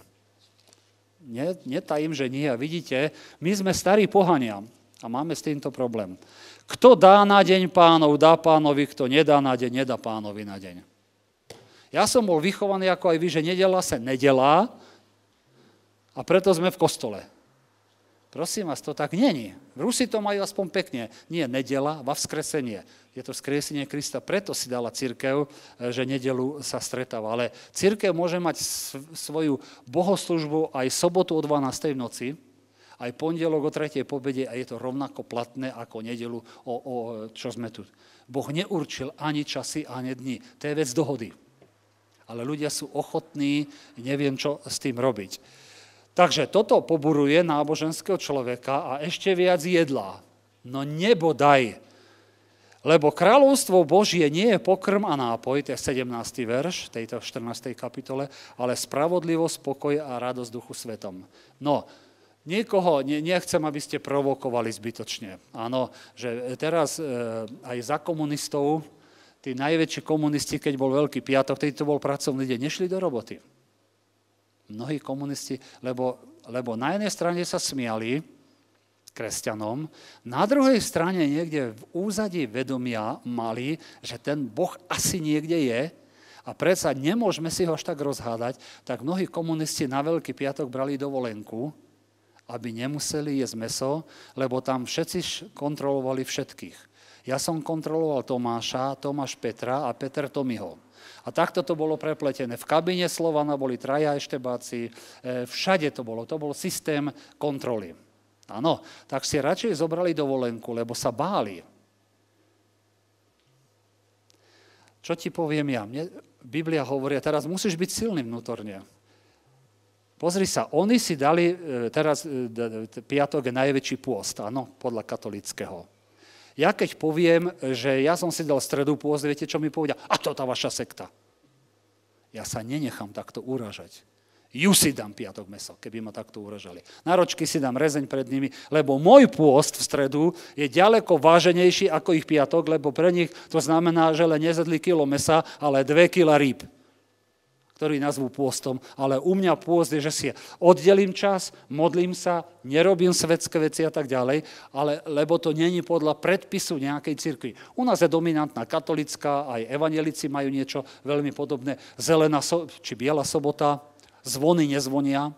Netajím, že nie. A vidíte, my sme starí pohania a máme s týmto problém. Kto dá na deň pánov, dá pánovi, kto nedá na deň, nedá pánovi na deň. Ja som bol vychovaný ako aj vy, že nedeľa sa nedelá a preto sme v kostole. Prosím vás, to tak není. Rusi to majú aspoň pekne. Nie nedeľa, a vzkresenie. Je to vzkriesenie Krista, preto si dala cirkev, že nedeľu sa stretáva. Ale cirkev môže mať svoju bohoslužbu aj sobotu o 12. v noci, aj pondelok o 3. pobede a je to rovnako platné ako nedeľu, čo sme tu. Boh neurčil ani časy, ani dni. To je vec dohody. Ale ľudia sú ochotní, neviem, čo s tým robiť. Takže toto poburuje náboženského človeka a ešte viac jedlá. No nebodaj. Lebo kráľovstvo Božie nie je pokrm a nápoj, to je 17. verš tejto 14. kapitole, ale spravodlivosť, pokoj a radosť Duchu Svetom. No, niekoho nechcem, aby ste provokovali zbytočne. Áno, že teraz aj za komunistov, tí najväčší komunisti, keď bol Veľký piatok, tedy to bol pracovný deň, nešli do roboty. Mnohí komunisti, lebo na jednej strane sa smiali kresťanom, na druhej strane niekde v úzadí vedomia mali, že ten Boh asi niekde je a A predsa nemôžeme si ho až tak rozhádať, tak mnohí komunisti na Veľký piatok brali dovolenku, aby nemuseli jesť mäso, lebo tam všetci kontrolovali všetkých. Ja som kontroloval Tomáša, Tomáš Petra a Peter Tomiho. A takto to bolo prepletené. V kabíne Slovana boli traja eštebáci, všade to bol systém kontroly. Áno, tak si radšej zobrali dovolenku, lebo sa báli. Čo ti poviem ja? Biblia hovorí, teraz musíš byť silný vnútorne. Pozri sa, oni si dali, teraz piatok je najväčší pôst, áno, podľa katolického. Ja keď poviem, že ja som si dal stredu pôst, viete, čo mi povedia? A to tá vaša sekta. Ja sa nenechám takto uražať. Ju si dám piatok mäso, keby ma takto uražali. Na ročky si dám rezeň pred nimi, lebo môj pôst v stredu je ďaleko váženejší ako ich piatok, lebo pre nich to znamená, že len nezjedli kilo mäsa, ale 2 kila rýb, ktorý nazvú pôstom. Ale u mňa pôst je, že si oddelím čas, modlím sa, nerobím svetské veci a tak ďalej, ale lebo to není podľa predpisu nejakej cirkvi. U nás je dominantná katolická, aj evanjelici majú niečo veľmi podobné. Zelená či biela sobota, zvony nezvonia.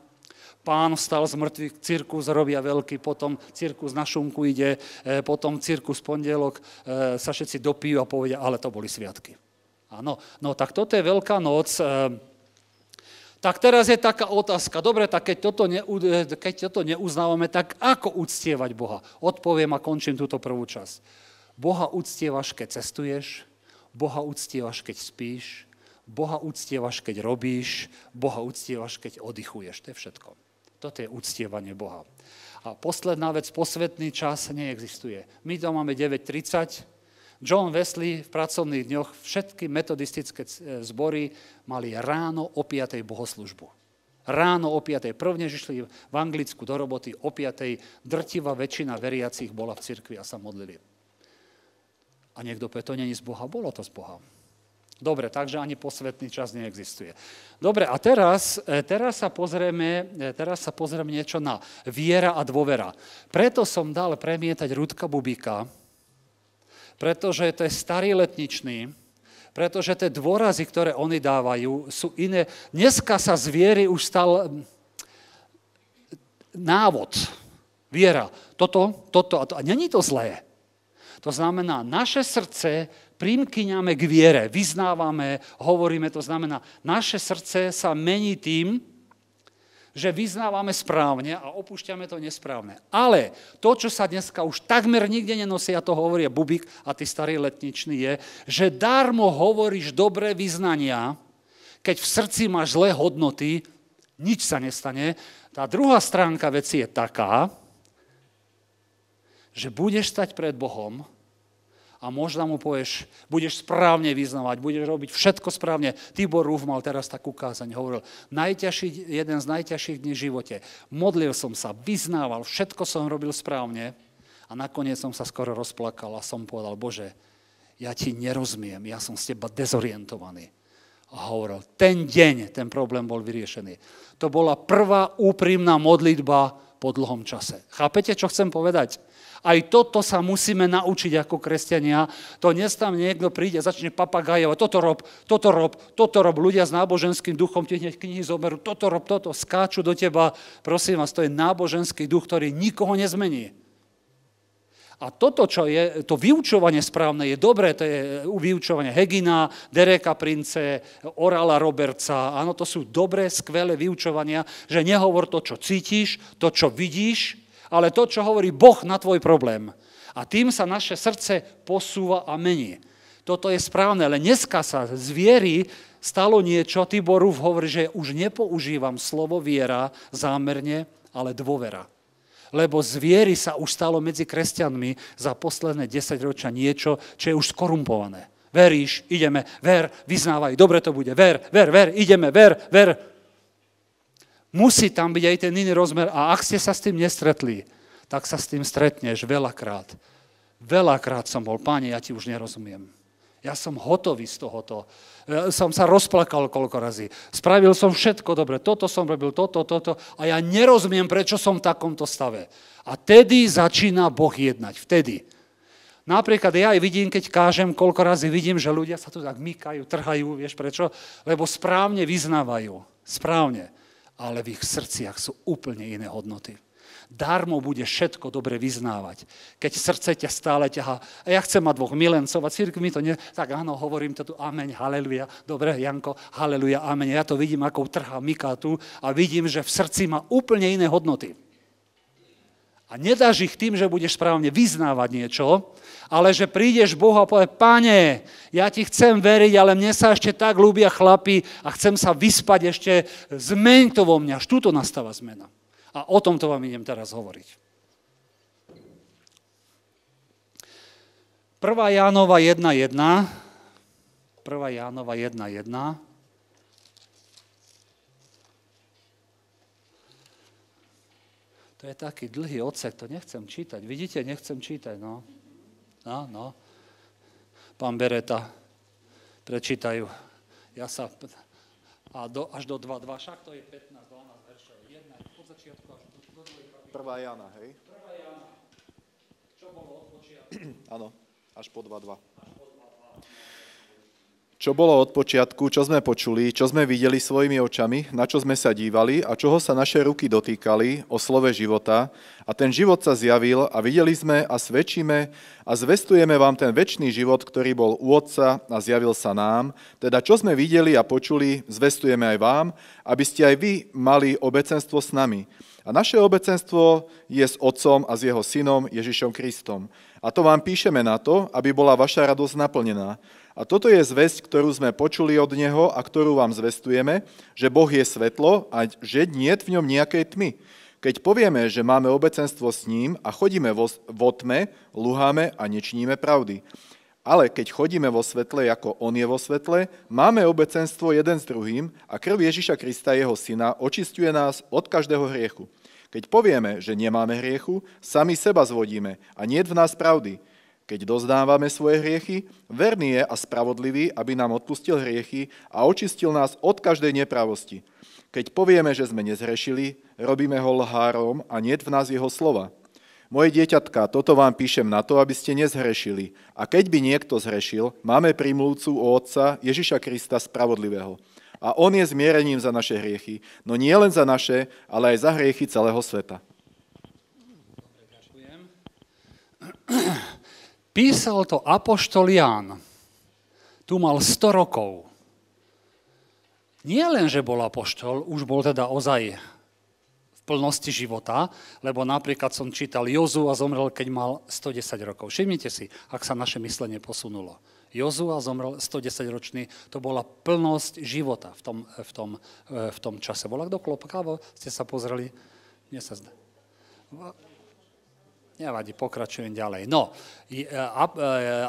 Pán vstal z mŕtvych, cirkus robia veľký, potom cirkus na šunku ide, potom cirkus pondelok sa všetci dopijú a povedia, ale to boli sviatky. Áno, no tak toto je Veľká noc. Tak teraz je taká otázka, dobre, tak keď toto neuznávame, tak ako uctievať Boha? Odpoviem a končím túto prvú časť. Boha uctievaš, keď cestuješ, Boha uctievaš, keď spíš, Boha uctievaš, keď robíš, Boha uctievaš, keď oddychuješ. To je všetko. Toto je uctievanie Boha. A posledná vec, posvetný čas neexistuje. My to máme 9:30. John Wesley v pracovných dňoch všetky metodistické zbory mali ráno o 5:00 bohoslužbu. Ráno o 5:00. Prvne išli v Anglicku do roboty o 5:00. Drtivá väčšina veriacich bola v cirkvi a sa modlili. A niekto povie, to není z Boha, bolo to z Boha. Dobre, takže ani posvetný čas neexistuje. Dobre, a teraz sa pozrieme niečo na viera a dôvera. Preto som dal premietať Rudka Bubíka, pretože to je starý letničný, pretože tie dôrazy, ktoré oni dávajú, sú iné. Dneska sa z viery už stal návod. Viera. Toto a není to zlé. To znamená, naše srdce primkyňame k viere, vyznávame, hovoríme, to znamená, naše srdce sa mení tým, že vyznávame správne a opúšťame to nesprávne. Ale to, čo sa dneska už takmer nikde nenosí, a to hovorí Bubík a tí starí letniční, je, že darmo hovoríš dobré vyznania, keď v srdci máš zlé hodnoty, nič sa nestane. Tá druhá stránka veci je taká, že budeš stať pred Bohom a možno mu povieš, budeš správne vyznávať, budeš robiť všetko správne. Tibor Rúf mal teraz takú kázaň, hovoril, jeden z najťažších dní v živote. Modlil som sa, vyznával, všetko som robil správne a nakoniec som sa skoro rozplakal a som povedal, Bože, ja ti nerozumiem, ja som z teba dezorientovaný. A hovoril, ten deň ten problém bol vyriešený. To bola prvá úprimná modlitba po dlhom čase. Chápete, čo chcem povedať? Aj toto sa musíme naučiť ako kresťania. To dnes tam niekto príde a začne papagajovať, toto rob. Ľudia s náboženským duchom ti hneď knihy zoberú, toto rob, skáču do teba. Prosím vás, to je náboženský duch, ktorý nikoho nezmení. A toto, čo je, to vyučovanie správne je dobré, to je vyučovanie Hegina, Dereka Prince, Orala Robertsa, áno, to sú dobré, skvelé vyučovania, že nehovor to, čo cítiš, to, čo vidíš, ale to, čo hovorí Boh na tvoj problém. A tým sa naše srdce posúva a mení. Toto je správne, ale dneska sa z viery stalo niečo, Tibor Rúf hovorí, že už nepoužívam slovo viera zámerne, ale dôvera. Lebo z viery sa už stalo medzi kresťanmi za posledné 10 ročia niečo, čo je už skorumpované. Veríš, ideme, ver, vyznávaj, dobre to bude, ver, ideme, ver. Musí tam byť aj ten iný rozmer a ak ste sa s tým nestretli, tak sa s tým stretneš veľakrát. Veľakrát som bol, Páne, ja ti už nerozumiem. Ja som hotový z tohoto. Som sa rozplakal koľko razy. Spravil som všetko dobre, toto som robil, toto a ja nerozumiem, prečo som v takomto stave. A tedy začína Boh jednať, vtedy. Napríklad ja aj vidím, keď kážem, koľko razy vidím, že ľudia sa tu tak mykajú, trhajú, vieš prečo? Lebo správne vyznávajú. Správne. Ale v ich srdciach sú úplne iné hodnoty. Darmo bude všetko dobre vyznávať. Keď srdce ťa stále ťahá, a ja chcem mať 2 milencov, a cirkev mi to nie, tak áno, hovorím to tu, ameň, haleluja, dobre, Janko, haleluja, ameň. Ja to vidím, ako trhá, myká tu a vidím, že v srdci má úplne iné hodnoty. A nedáš ich tým, že budeš správne vyznávať niečo, ale že prídeš Bohu a povie, Pane, ja ti chcem veriť, ale mne sa ešte tak ľúbia chlapi a chcem sa vyspať ešte, zmeň to vo mňa, až túto nastáva zmena. A o tomto vám idem teraz hovoriť. 1. Jánova 1.1. 1. Jánova 1.1. To je taký dlhý odsek, to nechcem čítať. Vidíte, nechcem čítať, no. No. Pán Bereta, prečítajú. Ja sa... až do 2.2, však to je 15, 12 veršov. 1. Jána, hej? 1. Jána. Čo bolo od počiatku? Áno, až po 2.2. Čo bolo od počiatku, čo sme počuli, čo sme videli svojimi očami, na čo sme sa dívali a čoho sa naše ruky dotýkali, o slove života. A ten život sa zjavil a videli sme a svedčíme a zvestujeme vám ten večný život, ktorý bol u Otca a zjavil sa nám. Teda čo sme videli a počuli, zvestujeme aj vám, aby ste aj vy mali obecenstvo s nami. A naše obecenstvo je s Otcom a s jeho synom Ježišom Kristom. A to vám píšeme na to, aby bola vaša radosť naplnená. A toto je zvesť, ktorú sme počuli od Neho a ktorú vám zvestujeme, že Boh je svetlo a že niet v ňom nejakej tmy. Keď povieme, že máme obecenstvo s ním a chodíme vo tme, luháme a nečiníme pravdy. Ale keď chodíme vo svetle, ako on je vo svetle, máme obecenstvo jeden s druhým a krv Ježiša Krista, jeho syna, očisťuje nás od každého hriechu. Keď povieme, že nemáme hriechu, sami seba zvodíme a niet v nás pravdy. Keď doznávame svoje hriechy, verný je a spravodlivý, aby nám odpustil hriechy a očistil nás od každej nepravosti. Keď povieme, že sme nezhrešili, robíme ho lhárom a niet v nás jeho slova. Moje dieťatka, toto vám píšem na to, aby ste nezhrešili. A keď by niekto zhrešil, máme prímluvcu u Otca Ježiša Krista spravodlivého. A on je zmierením za naše hriechy, no nie len za naše, ale aj za hriechy celého sveta. Dobre, ďakujem. Písal to apoštol Ján. Tu mal 100 rokov. Nie len, že bol apoštol, už bol teda ozaj v plnosti života, lebo napríklad som čítal Jozua zomrel, keď mal 110 rokov. Všimnite si, ak sa naše myslenie posunulo. Jozua zomrel 110-ročný, to bola plnosť života v tom čase. Bola kto klopkávo? Ste sa pozreli? Mne sa zdá. Nevadí, pokračujem ďalej. No,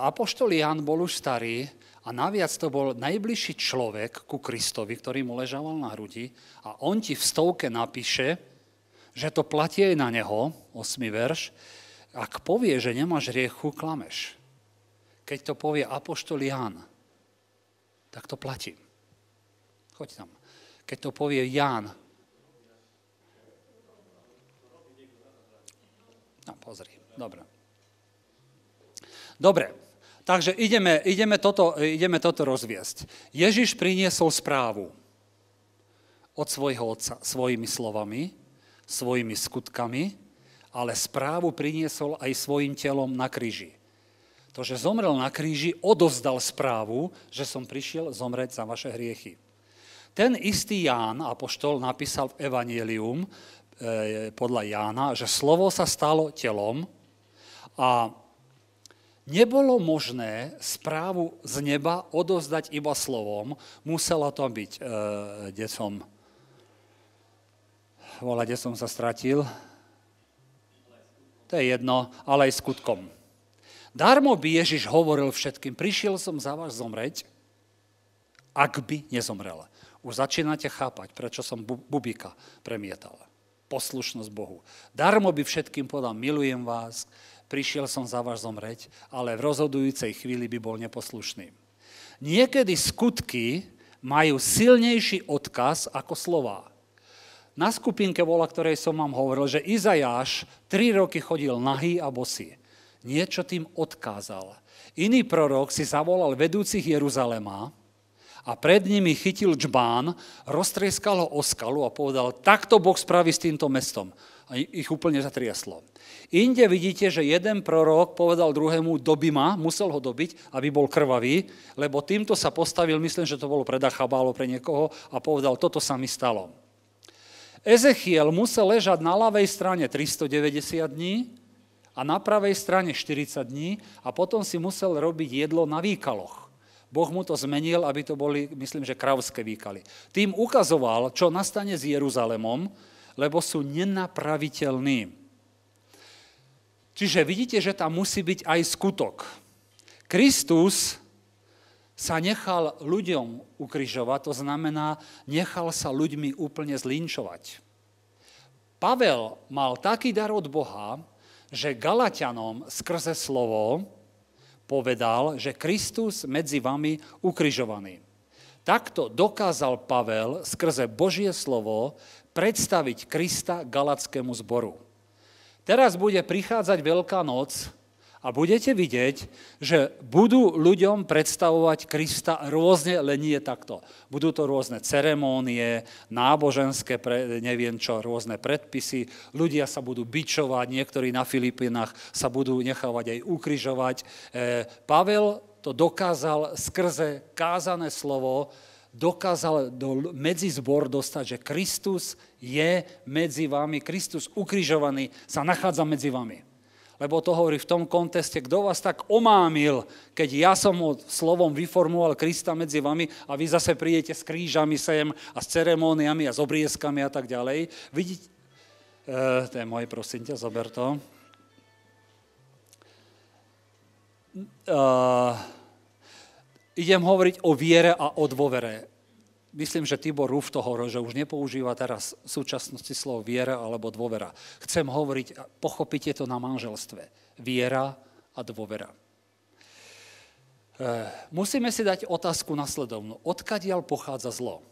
apoštol Ján bol už starý a naviac to bol najbližší človek ku Kristovi, ktorý mu ležával na hrudi a on ti v stovke napíše, že to platí aj na neho, 8. verš, ak povie, že nemáš hriechu, klameš. Keď to povie apoštol Ján, tak to platí. Choď tam. Keď to povie Ján, no, pozri, dobre, takže ideme toto rozviesť. Ježiš priniesol správu od svojho Otca svojimi slovami, svojimi skutkami, ale správu priniesol aj svojim telom na kríži. To, že zomrel na kríži, odovzdal správu, že som prišiel zomrieť za vaše hriechy. Ten istý Ján, apoštol, napísal v Evangelium, podľa Jána, že slovo sa stalo telom a nebolo možné správu z neba odovzdať iba slovom, musela to byť, kde som sa stratil, to je jedno, ale aj skutkom. Darmo by Ježiš hovoril všetkým, prišiel som za vás zomreť, ak by nezomrel. Už začínate chápať, prečo som Bubika premietal. Poslušnosť Bohu. Darmo by všetkým povedal, milujem vás, prišiel som za vás zomreť, ale v rozhodujúcej chvíli by bol neposlušný. Niekedy skutky majú silnejší odkaz ako slová. Na skupinke bola, ktorej som vám hovoril, že Izajáš 3 roky chodil nahý a bosý. Niečo tým odkázal. Iný prorok si zavolal vedúcich Jeruzalema a pred nimi chytil džbán, roztrieskal ho o skalu a povedal, takto Boh spraví s týmto mestom. A ich úplne zatriaslo. Inde vidíte, že jeden prorok povedal druhému, dobi ma, musel ho dobiť, aby bol krvavý, lebo týmto sa postavil, myslím, že to bolo pre Achabálo, pre niekoho, a povedal, toto sa mi stalo. Ezechiel musel ležať na ľavej strane 390 dní a na pravej strane 40 dní a potom si musel robiť jedlo na výkaloch. Boh mu to zmenil, aby to boli, myslím, že kravské výkaly. Tým ukazoval, čo nastane s Jeruzalémom, lebo sú nenapraviteľní. Čiže vidíte, že tam musí byť aj skutok. Kristus sa nechal ľuďom ukrižovať, to znamená, nechal sa ľuďmi úplne zlinčovať. Pavel mal taký dar od Boha, že Galatianom skrze slovo povedal, že Kristus medzi vami ukrižovaný. Takto dokázal Pavel skrze Božie slovo predstaviť Krista galatskému zboru. Teraz bude prichádzať Veľká noc a budete vidieť, že budú ľuďom predstavovať Krista rôzne, len nie takto. Budú to rôzne ceremónie, náboženské, neviem čo, rôzne predpisy, ľudia sa budú bičovať, niektorí na Filipínach sa budú nechávať aj ukrižovať. Pavel to dokázal skrze kázané slovo, dokázal medzi zbor dostať, že Kristus je medzi vami, Kristus ukrižovaný sa nachádza medzi vami. Lebo to hovorí v tom kontexte, kto vás tak omámil, keď ja som ho slovom vyformoval Krista medzi vami a vy zase prídete s krížami sem a s ceremóniami a s obriezkami a tak ďalej. Vidíte, to je moje, prosím ťa, zober to. Idem hovoriť o viere a o dôvere. Myslím, že Tibor Ruf to hovoril, že už nepoužíva teraz v súčasnosti slovo viera alebo dôvera. Chcem hovoriť, pochopíte to na manželstve. Viera a dôvera. Musíme si dať otázku nasledovnú. Odkiaľ pochádza zlo?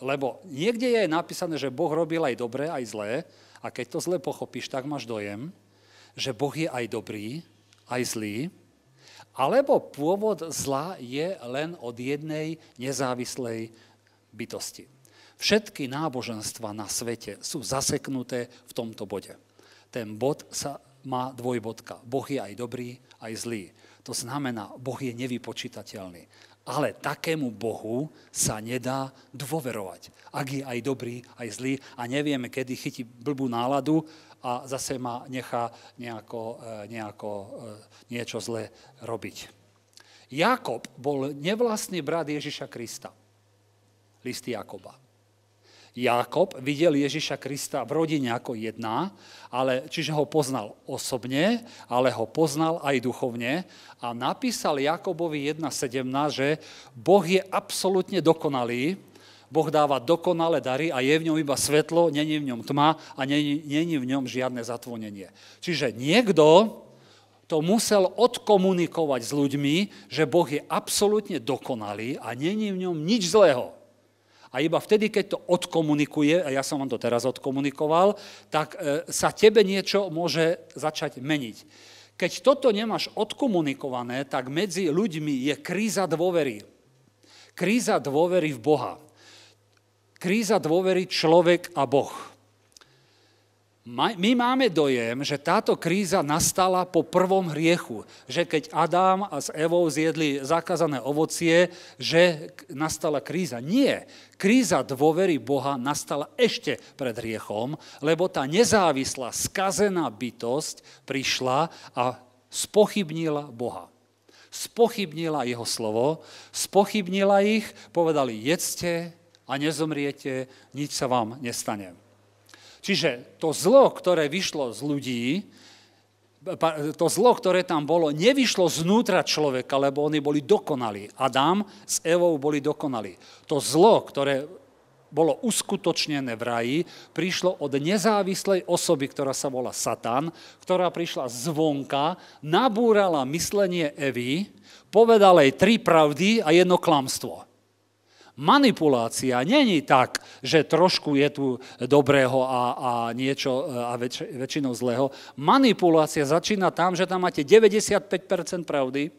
Lebo niekde je napísané, že Boh robil aj dobré, aj zlé, a keď to zle pochopíš, tak máš dojem, že Boh je aj dobrý, aj zlý, alebo pôvod zla je len od jednej nezávislej bytosti. Všetky náboženstva na svete sú zaseknuté v tomto bode. Ten bod sa má dvojbodka. Boh je aj dobrý, aj zlý. To znamená, Boh je nevypočítateľný. Ale takému Bohu sa nedá dôverovať. Ak je aj dobrý, aj zlý a nevieme, kedy chytí blbú náladu a zase ma nechá niečo zlé robiť. Jákob bol nevlastný brat Ježiša Krista. List Jákoba. Jákob videl Ježiša Krista v rodine ako jedna, čiže ho poznal osobne, ale ho poznal aj duchovne a napísal Jákobovi 1.17, že Boh je absolútne dokonalý, Boh dáva dokonalé dary a je v ňom iba svetlo, není v ňom tma a není v ňom žiadne zatvonenie. Čiže niekto to musel odkomunikovať s ľuďmi, že Boh je absolútne dokonalý a není v ňom nič zlého. A iba vtedy, keď to odkomunikuje, a ja som vám to teraz odkomunikoval, tak sa tebe niečo môže začať meniť. Keď toto nemáš odkomunikované, tak medzi ľuďmi je kríza dôvery. Kríza dôvery v Boha. Kríza dôvery človek a Boh. My máme dojem, že táto kríza nastala po prvom hriechu. Že keď Adam a s Evou zjedli zakázané ovocie, že nastala kríza. Nie. Kríza dôvery Boha nastala ešte pred hriechom, lebo tá nezávislá, skazená bytosť prišla a spochybnila Boha. Spochybnila jeho slovo, spochybnila ich, povedali, jedzte a nezomriete, nič sa vám nestane. Čiže to zlo, ktoré vyšlo z ľudí, to zlo, ktoré tam bolo, nevyšlo znútra človeka, lebo oni boli dokonalí. Adam s Evou boli dokonalí. To zlo, ktoré bolo uskutočnené v raji, prišlo od nezávislej osoby, ktorá sa volá Satan, ktorá prišla zvonka, nabúrala myslenie Evy, povedala jej 3 pravdy a 1 klamstvo. Manipulácia není tak, že trošku je tu dobrého a niečo a väčšinou zlého. Manipulácia začína tam, že tam máte 95% pravdy,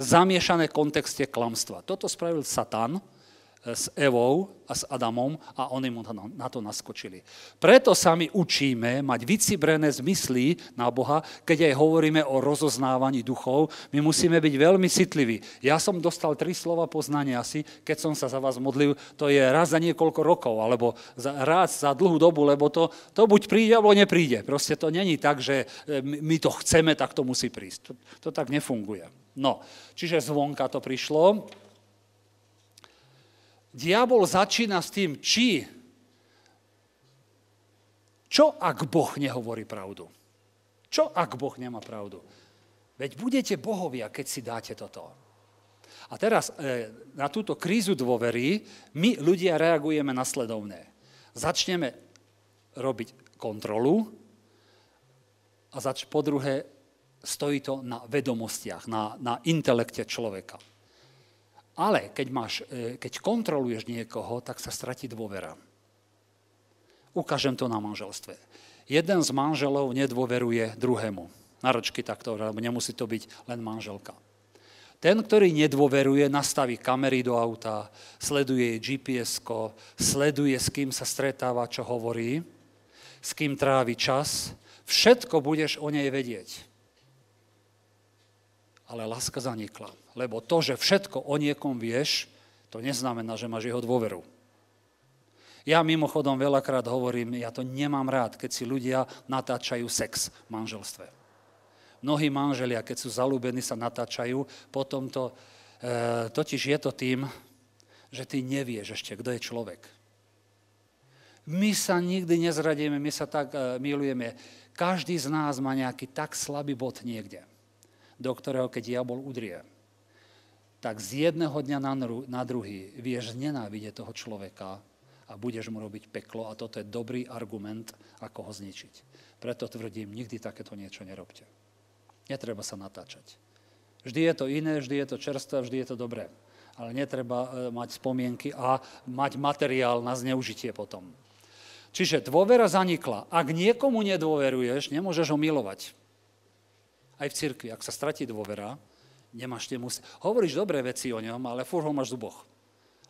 zamiešané v kontexte klamstva. Toto spravil Satan s Evou a s Adamom a oni mu na to naskočili. Preto sa my učíme mať vycibrené zmysly na Boha, keď aj hovoríme o rozoznávaní duchov, my musíme byť veľmi citliví. Ja som dostal 3 slova poznania asi, keď som sa za vás modlil, to je raz za niekoľko rokov, alebo raz za dlhú dobu, lebo to buď príde, alebo nepríde. Proste to není tak, že my to chceme, tak to musí prísť. To tak nefunguje. No, čiže zvonka to prišlo. Diabol začína s tým, čo ak Boh nehovorí pravdu? Čo ak Boh nemá pravdu? Veď budete bohovia, keď si dáte toto. A teraz na túto krízu dôvery my ľudia reagujeme nasledovné. Začneme robiť kontrolu a po druhé stojí to na vedomostiach, na intelekte človeka. Ale keď kontroluješ niekoho, tak sa stratí dôvera. Ukážem to na manželstve. Jeden z manželov nedôveruje druhému. Na ročky takto, lebo nemusí to byť len manželka. Ten, ktorý nedôveruje, nastaví kamery do auta, sleduje jej GPS-ko, sleduje, s kým sa stretáva, čo hovorí, s kým trávi čas. Všetko budeš o nej vedieť. Ale láska zanikla. Lebo to, že všetko o niekom vieš, to neznamená, že máš jeho dôveru. Ja mimochodom veľakrát hovorím, ja to nemám rád, keď si ľudia natáčajú sex v manželstve. Mnohí manželia, keď sú zalúbení, sa natáčajú, potom totiž je to tým, že ty nevieš ešte, kto je človek. My sa nikdy nezradíme, my sa tak milujeme. Každý z nás má nejaký tak slabý bod niekde, do ktorého keď diabol udrie, tak z jedného dňa na druhý vieš nenávidieť toho človeka a budeš mu robiť peklo a toto je dobrý argument, ako ho zničiť. Preto tvrdím, nikdy takéto niečo nerobte. Netreba sa natáčať. Vždy je to iné, vždy je to čerstvé, vždy je to dobré. Ale netreba mať spomienky a mať materiál na zneužitie potom. Čiže dôvera zanikla. Ak niekomu nedôveruješ, nemôžeš ho milovať. Aj v cirkvi, ak sa stratí dôvera, hovoríš dobré veci o ňom, ale furt ho máš v zuboch,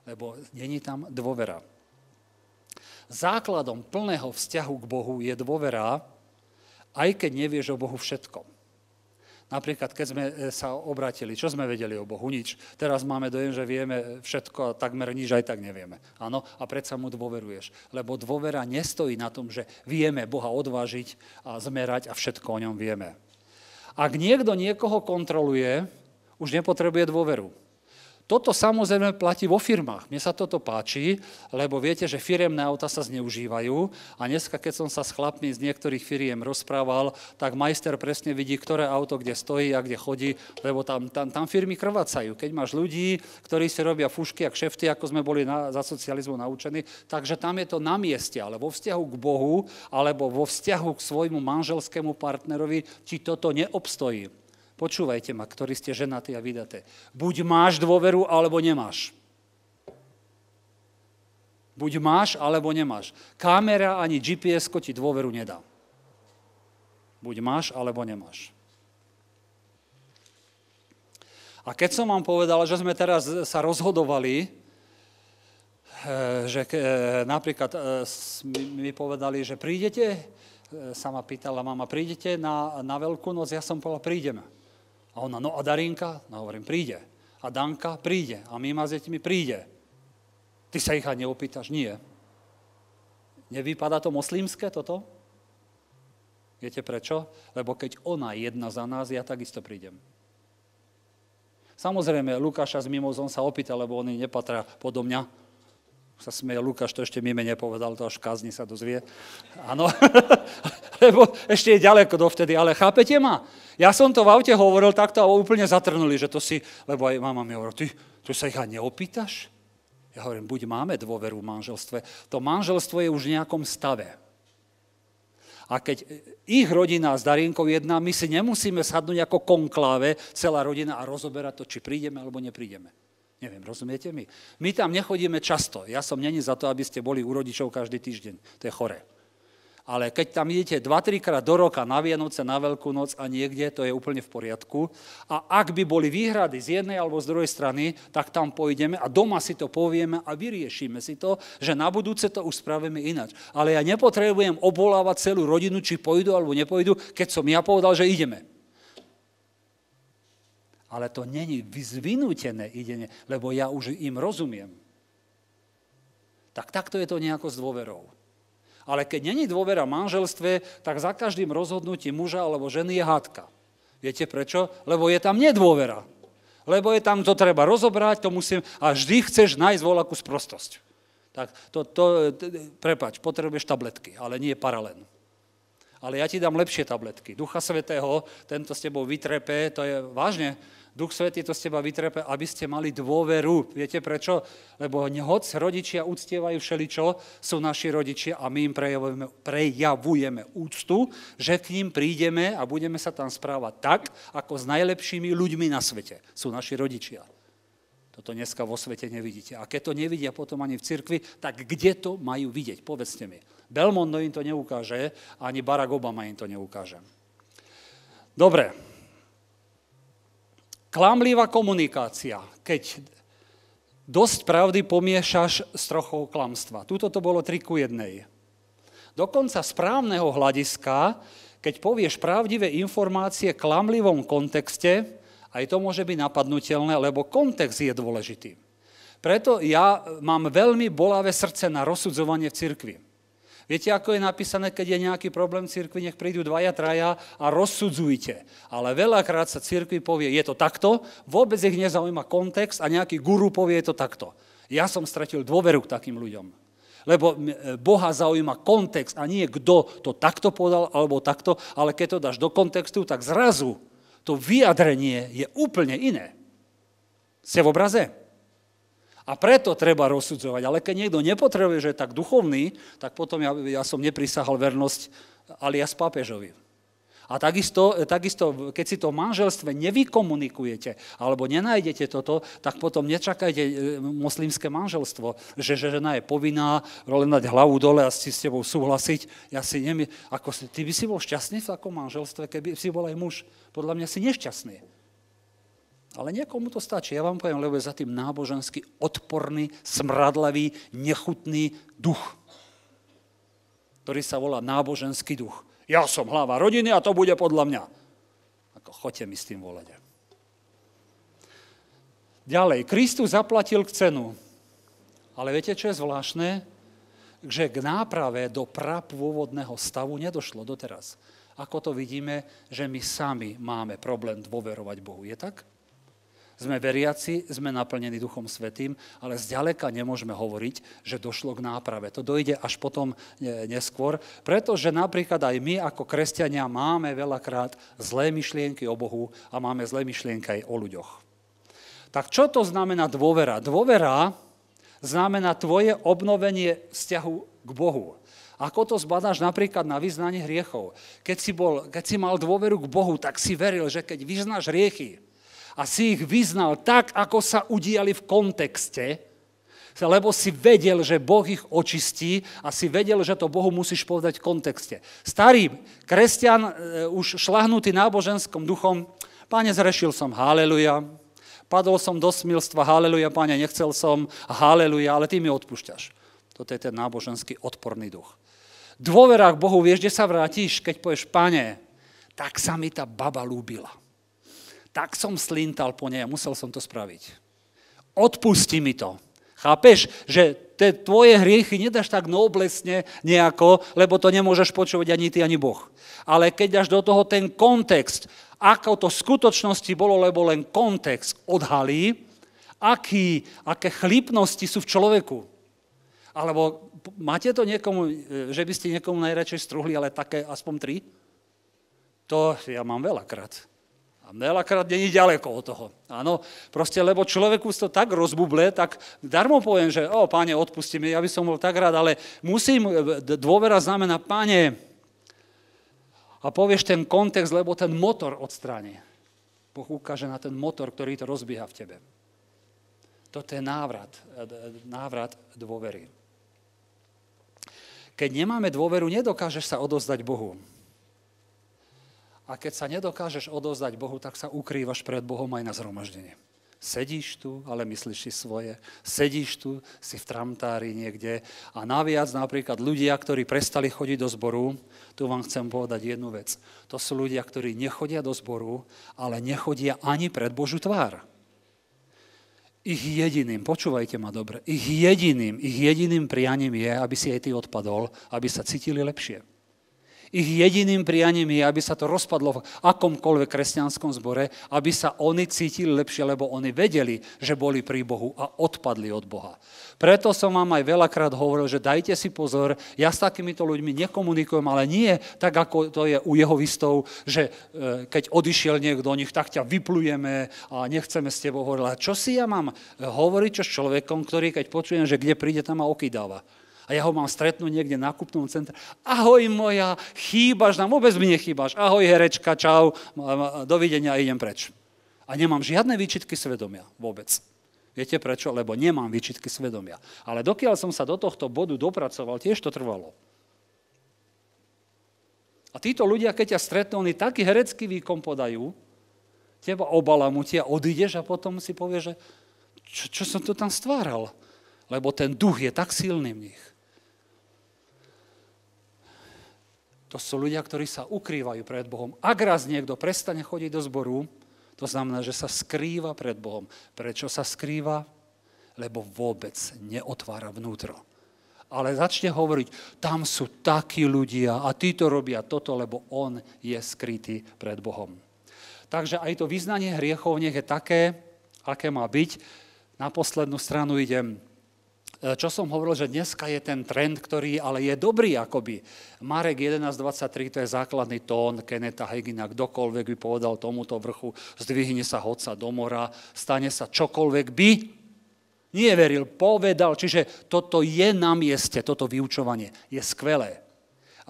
lebo není tam dôvera. Základom plného vzťahu k Bohu je dôvera, aj keď nevieš o Bohu všetko. Napríklad, keď sme sa obrátili, čo sme vedeli o Bohu? Nič. Teraz máme dojem, že vieme všetko a takmer nič aj tak nevieme. Áno, a predsa mu dôveruješ. Lebo dôvera nestojí na tom, že vieme Boha odvážiť a zmerať a všetko o ňom vieme. Ak niekto niekoho kontroluje, už nepotrebuje dôveru. Toto samozrejme platí vo firmách. Mne sa toto páči, lebo viete, že firemné auta sa zneužívajú a dneska, keď som sa s chlapmi z niektorých firiem rozprával, tak majster presne vidí, ktoré auto kde stojí a kde chodí, lebo tam firmy krvácajú. Keď máš ľudí, ktorí si robia fušky a kšefty, ako sme boli za socializmu naučení, takže tam je to na mieste, ale vo vzťahu k Bohu alebo vo vzťahu k svojmu manželskému partnerovi ti toto neobstojí. Počúvajte ma, ktorí ste ženatí a vydaté. Buď máš dôveru, alebo nemáš. Buď máš, alebo nemáš. Kamera ani GPS-ko ti dôveru nedá. Buď máš, alebo nemáš. A keď som vám povedal, že sme teraz sa rozhodovali, že napríklad mi povedali, že prídete, sa ma pýtala mama, prídete na Veľkú noc? Ja som povedal, prídeme. A ona, no a Darinka? No hovorím, príde. A Danka? Príde. A Mima s deťmi? Príde. Ty sa ich aj neopýtaš? Nie. Nevypadá to moslimské toto? Viete prečo? Lebo keď ona jedna za nás, ja takisto prídem. Samozrejme, Lukáša s Mimozom sa opýta, lebo oni nepatria podo mňa. Sa smeje Lukáš, to ešte Mime nepovedal, to až v kázni sa dozvie. Áno, lebo ešte je ďaleko dovtedy, ale chápete ma? Ja som to v aute hovoril takto a úplne zatrnuli, že to si, lebo aj mama mi hovorila, ty sa ich aj neopýtaš? Ja hovorím, buď máme dôveru v manželstve, to manželstvo je už v nejakom stave. A keď ich rodina s Darinkou jedná, my si nemusíme sadnúť ako konkláve, celá rodina a rozoberať to, či prídeme alebo neprídeme. Neviem, rozumiete mi? My tam nechodíme často. Ja som není za to, aby ste boli u rodičov každý týždeň. To je chore. Ale keď tam idete 2-3 krát do roka na Vianoce, na Veľkú noc a niekde, to je úplne v poriadku. A ak by boli výhrady z jednej alebo z druhej strany, tak tam pôjdeme a doma si to povieme a vyriešime si to, že na budúce to už spravíme ináč. Ale ja nepotrebujem obvolávať celú rodinu, či pôjdu alebo nepôjdu, keď som ja povedal, že ideme. Ale to není vyzvinútené idenie, lebo ja už im rozumiem. Tak takto je to nejako s dôverou. Ale keď není dôvera v manželstve, tak za každým rozhodnutím muža alebo ženy je hádka. Viete prečo? Lebo je tam nedôvera. Lebo je tam, to treba rozobrať, to musím, a vždy chceš nájsť voľakú sprostosť. Tak prepáč, potrebuješ tabletky, ale nie paralén. Ale ja ti dám lepšie tabletky. Ducha Svätého, tento s tebou vytrepe, to je vážne, Duch Svätý to z teba vytrepe, aby ste mali dôveru. Viete prečo? Lebo hoc rodičia uctievajú všeličo, sú naši rodičia a my im prejavujeme úctu, že k ním prídeme a budeme sa tam správať tak, ako s najlepšími ľuďmi na svete. Sú naši rodičia. Toto dneska vo svete nevidíte. A keď to nevidia potom ani v cirkvi, tak kde to majú vidieť? Povedzte mi. Belmondo im to neukáže, ani Barack Obama im to neukáže. Dobre. Klamlivá komunikácia, keď dosť pravdy pomiešaš s trochou klamstva. Tuto to bolo 3:1. Dokonca z právneho hľadiska, keď povieš pravdivé informácie v klamlivom kontexte, aj to môže byť napadnutelné, lebo kontext je dôležitý. Preto ja mám veľmi bolavé srdce na rozsudzovanie v cirkvi. Viete, ako je napísané, keď je nejaký problém v cirkvi, nech prídu 2-3 a rozsudzujte. Ale veľakrát sa cirkvi povie, je to takto, vôbec ich nezaujíma kontext a nejaký guru povie, je to takto. Ja som stratil dôveru k takým ľuďom. Lebo Boha zaujíma kontext a nie kto to takto povedal alebo takto, ale keď to dáš do kontextu, tak zrazu to vyjadrenie je úplne iné. Ste v obraze? A preto treba rozsudzovať. Ale keď niekto nepotrebuje, že je tak duchovný, tak potom ja som neprisahal vernosť alias pápežovi. A takisto, keď si to v manželstve nevykomunikujete, alebo nenájdete toto, tak potom nečakajte moslimské manželstvo, že žena je povinná len dať hlavu dole a si s tebou súhlasiť. Ty by si bol šťastný v takom manželstve, keby si bol aj muž. Podľa mňa si nešťastný. Ale niekomu to stačí. Ja vám poviem, lebo je za tým náboženský, odporný, smradlavý, nechutný duch, ktorý sa volá náboženský duch. Ja som hlava rodiny a to bude podľa mňa. Choďte mi s tým volať. Ďalej, Kristus zaplatil cenu. Ale viete, čo je zvláštne? Že k náprave do prapôvodného stavu nedošlo doteraz. Ako to vidíme, že my sami máme problém dôverovať Bohu. Je tak? Sme veriaci, sme naplnení Duchom Svätým, ale zďaleka nemôžeme hovoriť, že došlo k náprave. To dojde až potom neskôr, pretože napríklad aj my ako kresťania máme veľakrát zlé myšlienky o Bohu a máme zlé myšlienky aj o ľuďoch. Tak čo to znamená dôvera? Dôvera znamená tvoje obnovenie vzťahu k Bohu. Ako to zbadáš napríklad na vyznanie hriechov? Keď si mal dôveru k Bohu, tak si veril, že keď vyznáš hriechy, a si ich vyznal tak, ako sa udiali v kontexte, lebo si vedel, že Boh ich očistí a si vedel, že to Bohu musíš povedať v kontexte. Starý kresťan, už šľahnutý náboženským duchom, Páne, zrešil som, haleluja, padol som do smilstva, haleluja, Páne, nechcel som, haleluja, ale ty mi odpúšťaš. Toto je ten náboženský odporný duch. Dôvera k Bohu, vieš, kde sa vrátiš, keď povieš, Páne, tak sa mi tá baba ľúbila. Tak som slintal po nej a musel som to spraviť. Odpusti mi to. Chápeš, že tvoje hriechy nedáš tak noblesne nejako, lebo to nemôžeš počúvať ani ty, ani Boh. Ale keď dáš do toho ten kontext, ako to v skutočnosti bolo, lebo len kontext odhalí, aké chlípnosti sú v človeku. Alebo máte to niekomu, že by ste niekomu najradšej struhli, ale také aspoň 3? To ja mám veľakrát. A veľakrát není ďaleko od toho. Áno, proste, lebo človeku to tak rozbuble, tak darmo poviem, že Páne, odpusti mi, ja by som bol tak rád, ale dôvera znamená, Páne, a povieš ten kontext, lebo ten motor odstráni. Boh ukáže na ten motor, ktorý to rozbieha v tebe. Toto je návrat dôvery. Keď nemáme dôveru, nedokážeš sa odozdať Bohu. A keď sa nedokážeš odozdať Bohu, tak sa ukrývaš pred Bohom aj na zhromaždenie. Sedíš tu, ale myslíš si svoje. Sedíš tu, si v tramtári niekde. A naviac napríklad ľudia, ktorí prestali chodiť do zboru, tu vám chcem povedať jednu vec. To sú ľudia, ktorí nechodia do zboru, ale nechodia ani pred Božiu tvár. Ich jediným, počúvajte ma dobre, ich jediným prianím je, aby si aj ty odpadol, aby sa cítili lepšie. Ich jediným prianím je, aby sa to rozpadlo v akomkoľvek kresťanskom zbore, aby sa oni cítili lepšie, lebo oni vedeli, že boli pri Bohu a odpadli od Boha. Preto som vám aj veľakrát hovoril, že dajte si pozor, ja s takýmito ľuďmi nekomunikujem, ale nie tak, ako to je u jehovistov, že keď odišiel niekto do nich, tak ťa vyplujeme a nechceme s tebou hovoriť. A čo si ja mám hovoriť s človekom, ktorý keď počujem, že kde príde, tam ma okydáva. A ja ho mám stretnúť niekde na nákupnom centre. Ahoj moja, chýbaš nám, vôbec mi nechýbaš. Ahoj herečka, čau, dovidenia, idem preč. A nemám žiadne výčitky svedomia, vôbec. Viete prečo? Lebo nemám výčitky svedomia. Ale dokiaľ som sa do tohto bodu dopracoval, tiež to trvalo. A títo ľudia, keď ťa stretnú, oni taký herecký výkon podajú, teba obalamutia, odídeš a potom si povieš, že čo som to tam stváral? Lebo ten duch je tak silný v nich. To sú ľudia, ktorí sa ukrývajú pred Bohom. Ak raz niekto prestane chodiť do zboru, to znamená, že sa skrýva pred Bohom. Prečo sa skrýva? Lebo vôbec neotvára vnútro. Ale začne hovoriť, tam sú takí ľudia a títo robia toto, lebo on je skrytý pred Bohom. Takže aj to vyznanie hriechov nech je také, aké má byť. Na poslednú stranu idem. Čo som hovoril, že dneska je ten trend, ktorý ale je dobrý akoby. Marek 11.23, to je základný tón Kennetha Hagina, kdokoľvek by povedal tomuto vrchu, zdvihne sa hodca do mora, stane sa čokoľvek by, nie veril, povedal, čiže toto je na mieste, toto vyučovanie je skvelé.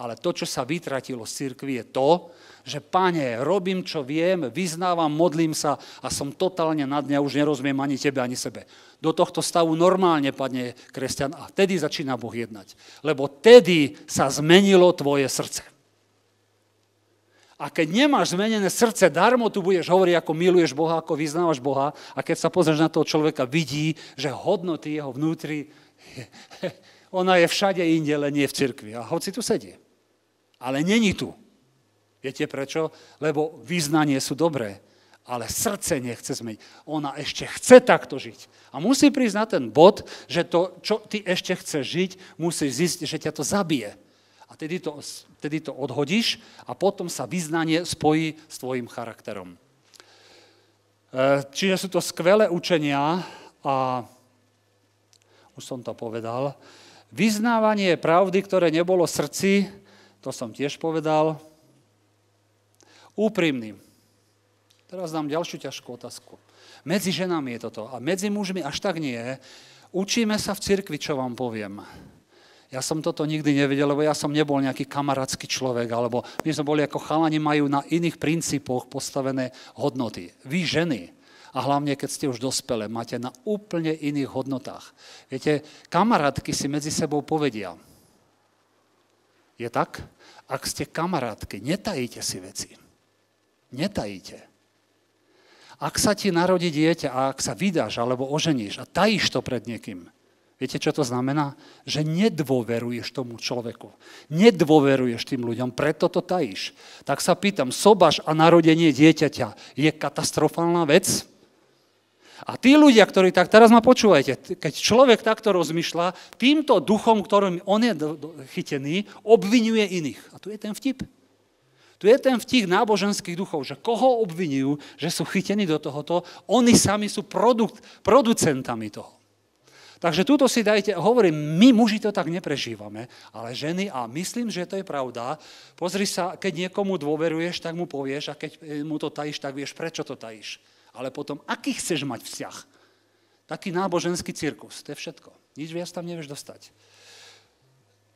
Ale to, čo sa vytratilo z cirkvi, je to, že Pane, robím, čo viem, vyznávam, modlím sa a som totálne na dňa, už nerozumiem ani tebe, ani sebe. Do tohto stavu normálne padne kresťan a vtedy začína Boh jednať. Lebo vtedy sa zmenilo tvoje srdce. A keď nemáš zmenené srdce, darmo tu budeš hovoriť, ako miluješ Boha, ako vyznávaš Boha a keď sa pozrieš na toho človeka, vidí, že hodnoty jeho vnútri, ona je všade inde, len nie v cirkvi. A hoci tu sedí. Ale není tu. Viete prečo? Lebo vyznanie sú dobré, ale srdce nechce zmeniť. Ona ešte chce takto žiť. A musí prísť na ten bod, že to, čo ty ešte chceš žiť, musíš zistiť, že ťa to zabije. A tedy to odhodíš a potom sa vyznanie spojí s tvojim charakterom. Čiže sú to skvelé učenia a už som to povedal. Vyznávanie pravdy, ktoré nebolo v srdci, to som tiež povedal. Úprimný. Teraz dám ďalšiu ťažkú otázku. Medzi ženami je toto a medzi mužmi až tak nie. Učíme sa v cirkvi, čo vám poviem. Ja som toto nikdy nevedel, lebo ja som nebol nejaký kamarátsky človek, alebo my sme boli ako chalani, majú na iných princípoch postavené hodnoty. Vy ženy, a hlavne keď ste už dospelé, máte na úplne iných hodnotách. Viete, kamarátky si medzi sebou povedia. Je tak? Ak ste kamarátky, netajíte si veci. Netajíte. Ak sa ti narodí dieťa a ak sa vydáš alebo oženíš a tajíš to pred niekým, viete, čo to znamená? Že nedôveruješ tomu človeku. Nedôveruješ tým ľuďom, preto to tajíš. Tak sa pýtam, sobáš a narodenie dieťaťa je katastrofálna vec? A tí ľudia, ktorí tak, teraz ma počúvajte, keď človek takto rozmýšľa, týmto duchom, ktorým on je chytený, obviňuje iných. A tu je ten vtip. Tu je ten vtip náboženských duchov, že koho obviňujú, že sú chytení do tohoto, oni sami sú producentami toho. Takže túto si dajte, hovorím, my muži to tak neprežívame, ale ženy, a myslím, že to je pravda, pozri sa, keď niekomu dôveruješ, tak mu povieš a keď mu to tajíš, tak vieš, prečo to tajíš. Ale potom, aký chceš mať vzťah? Taký náboženský cirkus, to je všetko. Nič viac tam nevieš dostať.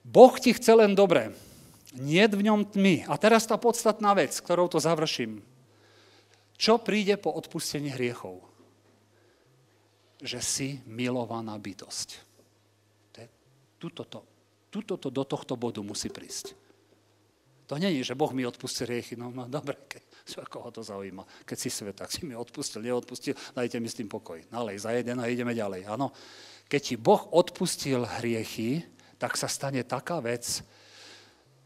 Boh ti chce len dobre. Niet v ňom tmy. A teraz tá podstatná vec, ktorou to završím. Čo príde po odpustení hriechov? že si milovaná bytosť. Tuto do tohto bodu musí prísť. To nie je, že Boh mi odpustil hriechy. No dobre, koho to zaujíma. Keď si svet, tak si mi odpustil, neodpustil, dajte mi s tým pokoj. Nalej za jeden a ideme ďalej. Áno. Keď ti Boh odpustil hriechy, tak sa stane taká vec,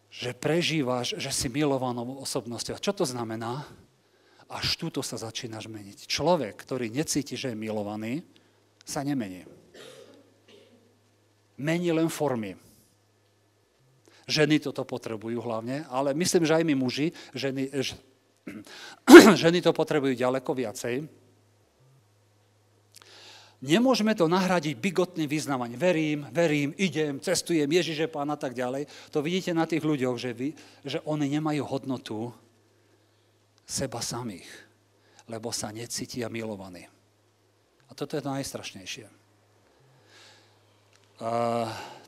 že prežívaš, že si milovanou osobnosťou. Čo to znamená? Až túto sa začínaš meniť. Človek, ktorý necíti, že je milovaný, sa nemení. Mení len formy. Ženy toto potrebujú hlavne, ale myslím, že aj my muži, ženy to potrebujú ďaleko viacej. Nemôžeme to nahradiť bigotným vyznávaním. Verím, idem, cestujem, Ježiš je Pán a tak ďalej. To vidíte na tých ľuďoch, že oni nemajú hodnotu seba samých, lebo sa necítia milovaní. A toto je to najstrašnejšie.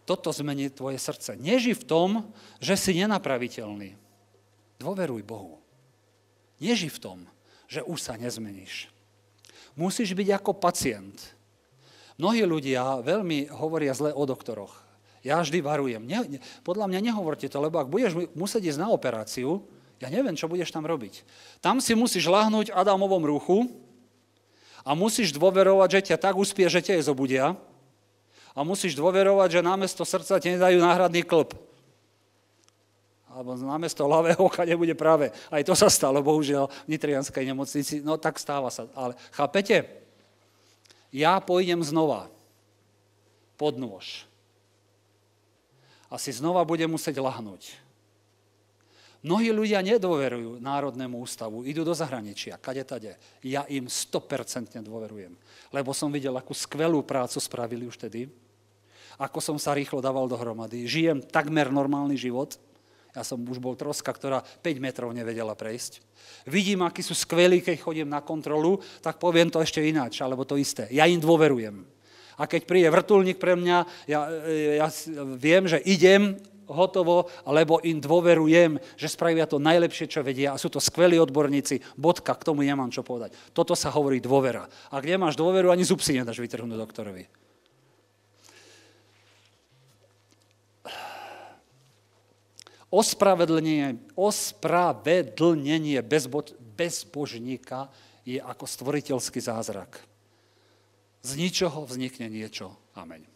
Toto zmení tvoje srdce. Neži v tom, že si nenapraviteľný. Dôveruj Bohu. Neži v tom, že už sa nezmeníš. Musíš byť ako pacient. Mnohí ľudia veľmi hovoria zle o doktoroch. Ja vždy varujem. Podľa mňa nehovorte to, lebo ak budeš musieť ísť na operáciu, ja neviem, čo budeš tam robiť. Tam si musíš ľahnúť Adamovom ruchu a musíš dôverovať, že ťa tak uspie, že ťa je zobudia. A musíš dôverovať, že namiesto srdca ti nedajú náhradný klb. Alebo namiesto ľavého oka nebude práve. Aj to sa stalo, bohužiaľ, v nitrianskej nemocnici. No tak stáva sa. Ale chápete? Ja pôjdem znova pod nôž. A si znova budem musieť ľahnúť. Mnohí ľudia nedôverujú Národnému ústavu, idú do zahraničia, kade tade. Ja im 100% dôverujem. Lebo som videl, akú skvelú prácu spravili už tedy. Ako som sa rýchlo dával dohromady. Žijem takmer normálny život. Ja som už bol troska, ktorá 5 metrov nevedela prejsť. Vidím, akí sú skvelí, keď chodím na kontrolu, tak poviem to ešte ináč, alebo to isté. Ja im dôverujem. A keď príde vrtuľník pre mňa, ja viem, že idem hotovo, lebo im dôverujem, že spravia to najlepšie, čo vedia. A sú to skvelí odborníci. Bodka, k tomu nemám čo povedať. Toto sa hovorí dôvera. Ak nemáš dôveru, ani zub si nedáš vytrhnúť doktorovi. Ospravedlnenie bezbožníka je ako stvoriteľský zázrak. Z ničoho vznikne niečo. Ameň.